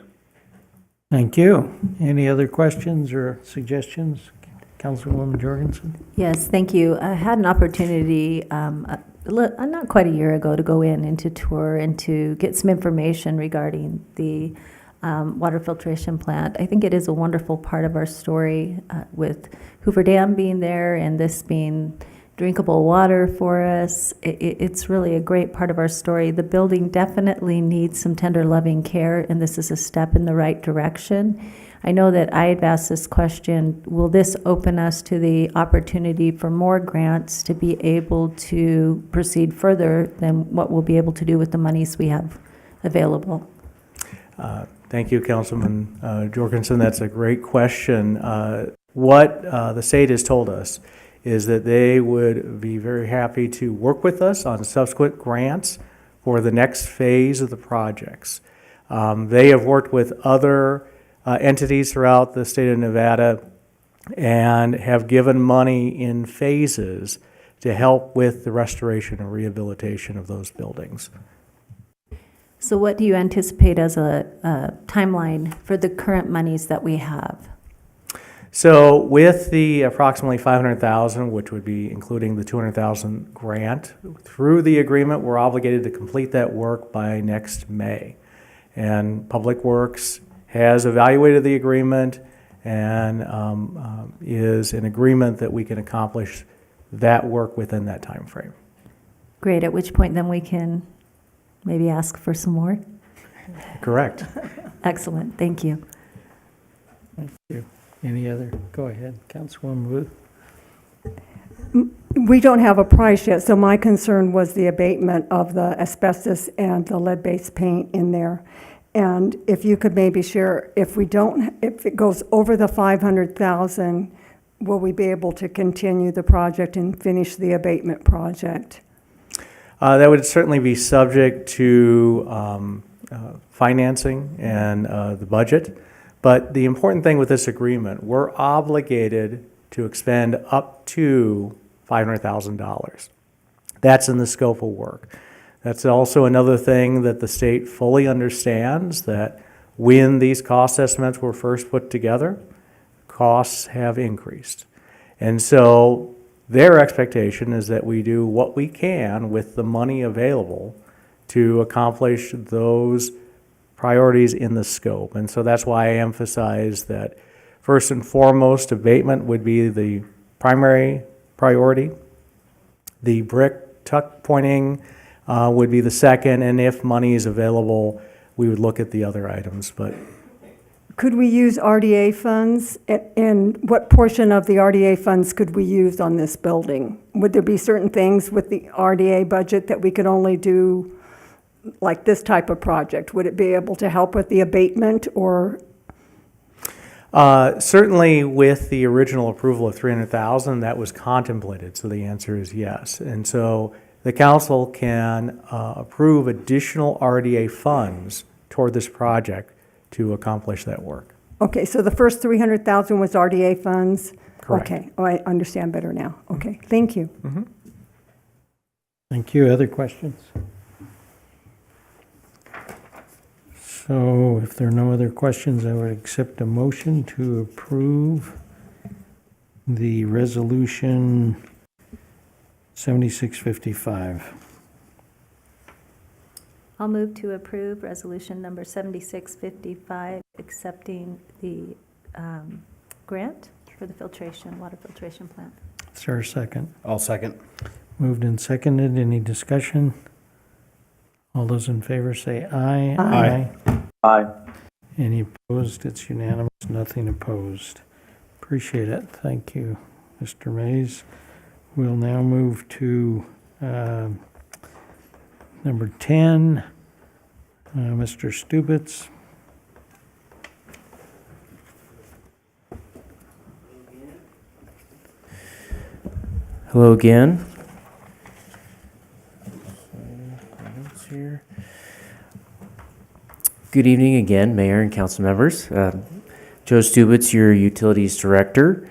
[SPEAKER 1] Thank you. Any other questions or suggestions? Councilwoman Jorgensen?
[SPEAKER 11] Yes, thank you. I had an opportunity not quite a year ago to go into tour and to get some information regarding the water filtration plant. I think it is a wonderful part of our story with Hoover Dam being there and this being drinkable water for us. It's really a great part of our story. The building definitely needs some tender, loving care, and this is a step in the right direction. I know that I've asked this question, will this open us to the opportunity for more grants to be able to proceed further than what we'll be able to do with the monies we have available?
[SPEAKER 20] Thank you, Councilman Jorgensen. That's a great question. What the state has told us is that they would be very happy to work with us on subsequent grants for the next phase of the projects. They have worked with other entities throughout the state of Nevada and have given money in phases to help with the restoration and rehabilitation of those buildings.
[SPEAKER 11] So what do you anticipate as a timeline for the current monies that we have?
[SPEAKER 20] So with the approximately $500,000, which would be including the $200,000 grant, through the agreement, we're obligated to complete that work by next May. And Public Works has evaluated the agreement and is in agreement that we can accomplish that work within that time frame.
[SPEAKER 11] Great, at which point then we can maybe ask for some more?
[SPEAKER 20] Correct.
[SPEAKER 11] Excellent, thank you.
[SPEAKER 1] Thank you. Any other? Go ahead, Councilwoman Booth.
[SPEAKER 12] We don't have a price yet, so my concern was the abatement of the asbestos and the lead-based paint in there. And if you could maybe share, if it goes over the 500,000, will we be able to continue the project and finish the abatement project?
[SPEAKER 20] That would certainly be subject to financing and the budget. But the important thing with this agreement, we're obligated to expend up to $500,000. That's in the scope of work. That's also another thing that the state fully understands, that when these cost estimates were first put together, costs have increased. And so their expectation is that we do what we can with the money available to accomplish those priorities in the scope. And so that's why I emphasize that first and foremost, abatement would be the primary priority. The brick tuck pointing would be the second, and if money is available, we would look at the other items. But
[SPEAKER 12] Could we use RDA funds? And what portion of the RDA funds could we use on this building? Would there be certain things with the RDA budget that we could only do like this type of project? Would it be able to help with the abatement or?
[SPEAKER 20] Certainly with the original approval of $300,000, that was contemplated, so the answer is yes. And so the council can approve additional RDA funds toward this project to accomplish that work.
[SPEAKER 12] Okay, so the first 300,000 was RDA funds?
[SPEAKER 20] Correct.
[SPEAKER 12] Okay, oh, I understand better now. Okay, thank you.
[SPEAKER 20] Mm-hmm.
[SPEAKER 1] Thank you. Other questions? So if there are no other questions, I would accept a motion to approve the resolution 7655.
[SPEAKER 11] I'll move to approve resolution number 7655, accepting the grant for the water filtration plant.
[SPEAKER 1] Is there a second?
[SPEAKER 16] I'll second.
[SPEAKER 1] Moved and seconded. Any discussion? All those in favor say aye.
[SPEAKER 12] Aye.
[SPEAKER 14] Aye.
[SPEAKER 1] Any opposed? It's unanimous. Nothing opposed. Appreciate it. Thank you, Mr. Mays. We'll now move to number 10, Mr. Stubitz.
[SPEAKER 17] Hello again. Good evening again, Mayor and council members. Joe Stubitz, your Utilities Director.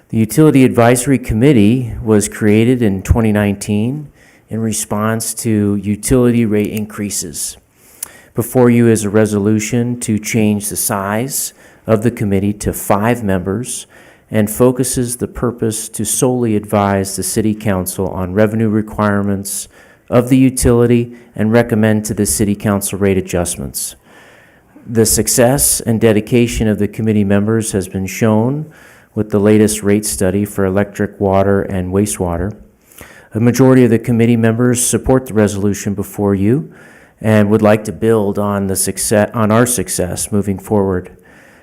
[SPEAKER 17] The Utility Advisory Committee was created in 2019 in response to utility rate increases. Before you is a resolution to change the size of the committee to 5 members and focuses the purpose to solely advise the City Council on revenue requirements of the utility and recommend to the City Council rate adjustments. The success and dedication of the committee members has been shown with the latest rate study for electric, water, and wastewater. A majority of the committee members support the resolution before you and would like to build on our success moving forward.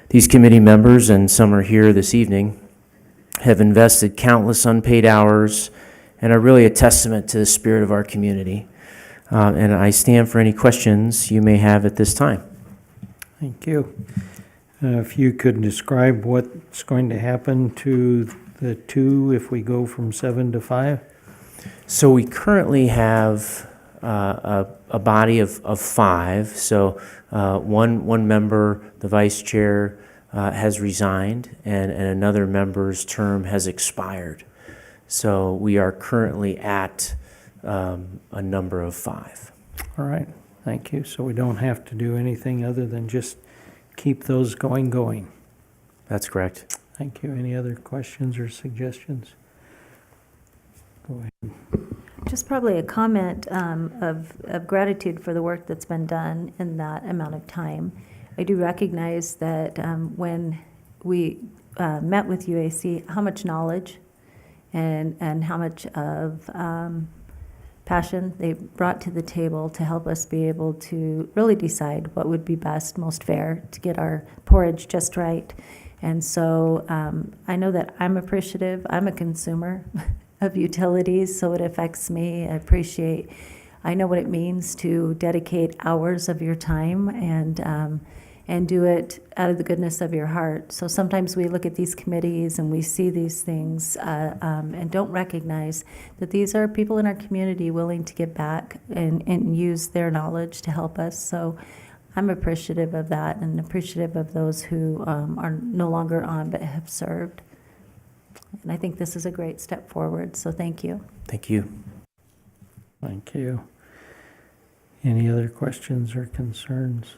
[SPEAKER 17] These committee members, and some are here this evening, have invested countless unpaid hours and are really a testament to the spirit of our community. And I stand for any questions you may have at this time.
[SPEAKER 1] Thank you. If you could describe what's going to happen to the two if we go from 7 to 5?
[SPEAKER 17] So we currently have a body of 5. So one member, the vice chair, has resigned, and another member's term has expired. So we are currently at a number of 5.
[SPEAKER 1] All right, thank you. So we don't have to do anything other than just keep those going.
[SPEAKER 17] That's correct.
[SPEAKER 1] Thank you. Any other questions or suggestions? Go ahead.
[SPEAKER 11] Just probably a comment of gratitude for the work that's been done in that amount of time. I do recognize that when we met with UAC, how much knowledge and how much of passion they brought to the table to help us be able to really decide what would be best, most fair, to get our porridge just right. And so I know that I'm appreciative. I'm a consumer of utilities, so it affects me. I know what it means to dedicate hours of your time and do it out of the goodness of your heart. So sometimes we look at these committees and we see these things and don't recognize that these are people in our community willing to give back and use their knowledge to help us. So I'm appreciative of that and appreciative of those who are no longer on but have served. And I think this is a great step forward, so thank you.
[SPEAKER 17] Thank you.
[SPEAKER 1] Thank you. Any other questions or concerns?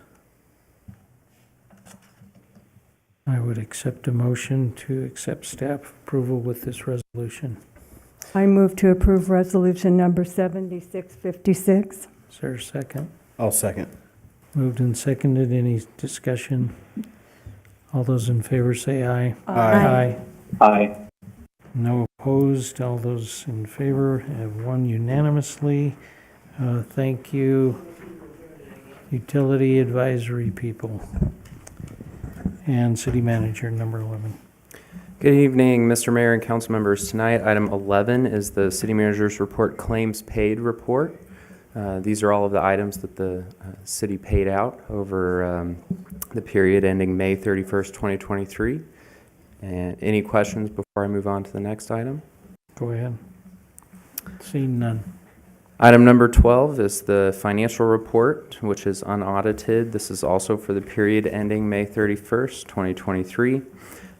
[SPEAKER 1] I would accept a motion to accept staff approval with this resolution.
[SPEAKER 12] I move to approve resolution number 7656.
[SPEAKER 1] Is there a second?
[SPEAKER 16] I'll second.
[SPEAKER 1] Moved and seconded. Any discussion? All those in favor say aye.
[SPEAKER 12] Aye.
[SPEAKER 14] Aye.
[SPEAKER 1] No opposed. All those in favor have won unanimously. Thank you, utility advisory people. And city manager, number 11.
[SPEAKER 5] Good evening, Mr. Mayor and council members. Tonight, item 11 is the city manager's report claims paid report. These are all of the items that the city paid out over the period ending May 31st, 2023. And any questions before I move on to the next item?
[SPEAKER 1] Go ahead. Seeing none.
[SPEAKER 5] Item number 12 is the financial report, which is unaudited. This is also for the period ending May 31st, 2023.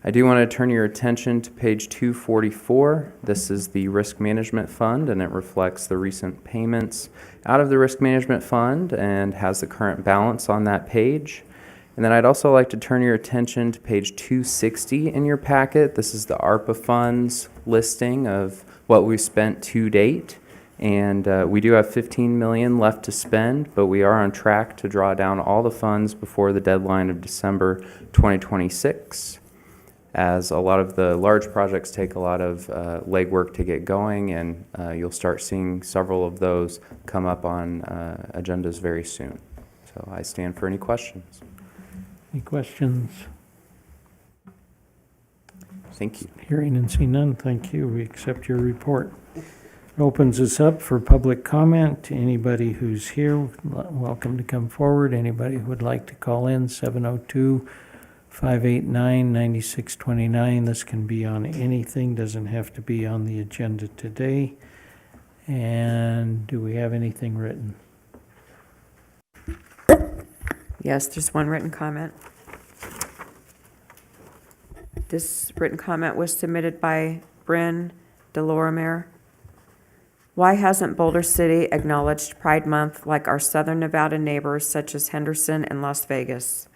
[SPEAKER 5] I do want to turn your attention to page 244. This is the Risk Management Fund, and it reflects the recent payments out of the Risk Management Fund and has the current balance on that page. And then I'd also like to turn your attention to page 260 in your packet. This is the ARPA funds listing of what we've spent to date. And we do have $15 million left to spend, but we are on track to draw down all the funds before the deadline of December 2026, as a lot of the large projects take a lot of legwork to get going, and you'll start seeing several of those come up on agendas very soon. So I stand for any questions.
[SPEAKER 1] Any questions?
[SPEAKER 5] Thank you.
[SPEAKER 1] Hearing and seeing none, thank you. We accept your report. Opens us up for public comment. Anybody who's here, welcome to come forward. Anybody who would like to call in, 702-589-9629. This can be on anything, doesn't have to be on the agenda today. And do we have anything written?
[SPEAKER 2] Yes, there's one written comment. This written comment was submitted by Bryn DeLorimer. Why hasn't Boulder City acknowledged Pride Month like our Southern Nevada neighbors such as Henderson and Las Vegas?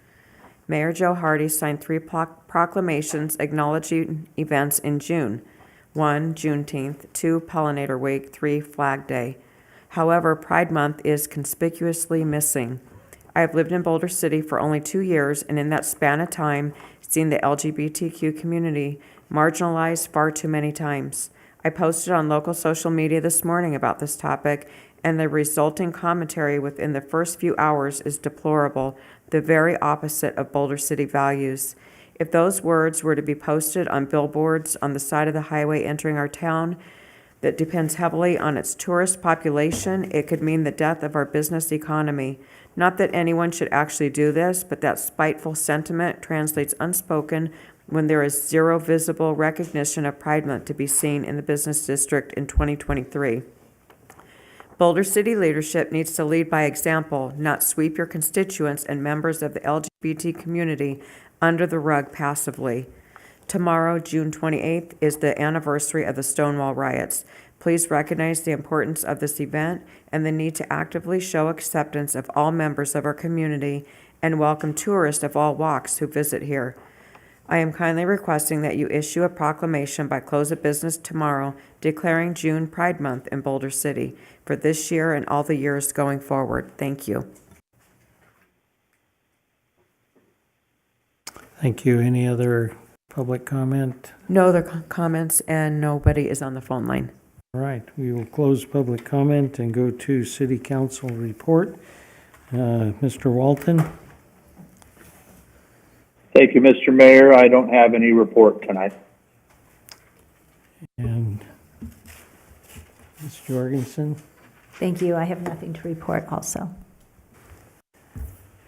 [SPEAKER 2] Mayor Joe Hardy signed 3 proclamations acknowledging events in June. 1, Juneteenth, 2, Pollinator Week, 3, Flag Day. However, Pride Month is conspicuously missing. I have lived in Boulder City for only 2 years, and in that span of time, seen the LGBTQ community marginalized far too many times. I posted on local social media this morning about this topic and the resulting commentary within the first few hours is deplorable, the very opposite of Boulder City values. If those words were to be posted on billboards on the side of the highway entering our town that depends heavily on its tourist population, it could mean the death of our business economy. Not that anyone should actually do this, but that spiteful sentiment translates unspoken when there is zero visible recognition of Pride Month to be seen in the business district in 2023. Boulder City leadership needs to lead by example, not sweep your constituents and members of the LGBT community under the rug passively. Tomorrow, June 28th, is the anniversary of the Stonewall riots. Please recognize the importance of this event and the need to actively show acceptance of all members of our community and welcome tourists of all walks who visit here. I am kindly requesting that you issue a proclamation by close of business tomorrow declaring June Pride Month in Boulder City for this year and all the years going forward. Thank you.
[SPEAKER 1] Thank you. Any other public comment?
[SPEAKER 2] No other comments, and nobody is on the phone line.
[SPEAKER 1] All right, we will close public comment and go to city council report. Mr. Walton?
[SPEAKER 14] Thank you, Mr. Mayor. I don't have any report tonight.
[SPEAKER 1] And Ms. Jorgensen?
[SPEAKER 11] Thank you. I have nothing to report also.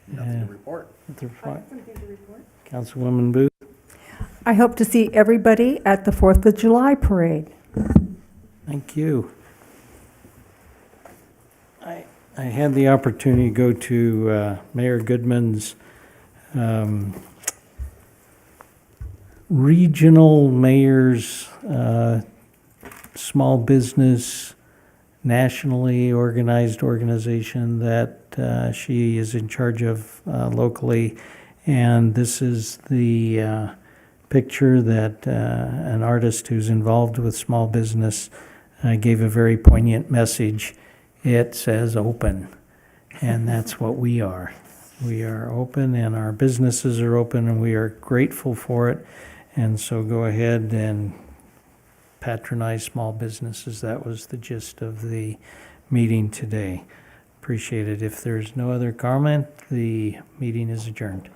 [SPEAKER 16] Nothing to report.
[SPEAKER 1] Councilwoman Booth?
[SPEAKER 12] I hope to see everybody at the 4th of July parade.
[SPEAKER 1] Thank you. I had the opportunity to go to Mayor Goodman's regional mayor's small business, nationally organized organization that she is in charge of locally. And this is the picture that an artist who's involved with small business gave a very poignant message. It says open, and that's what we are. We are open, and our businesses are open, and we are grateful for it. And so go ahead and patronize small businesses. That was the gist of the meeting today. Appreciate it. If there's no other comment, the meeting is adjourned.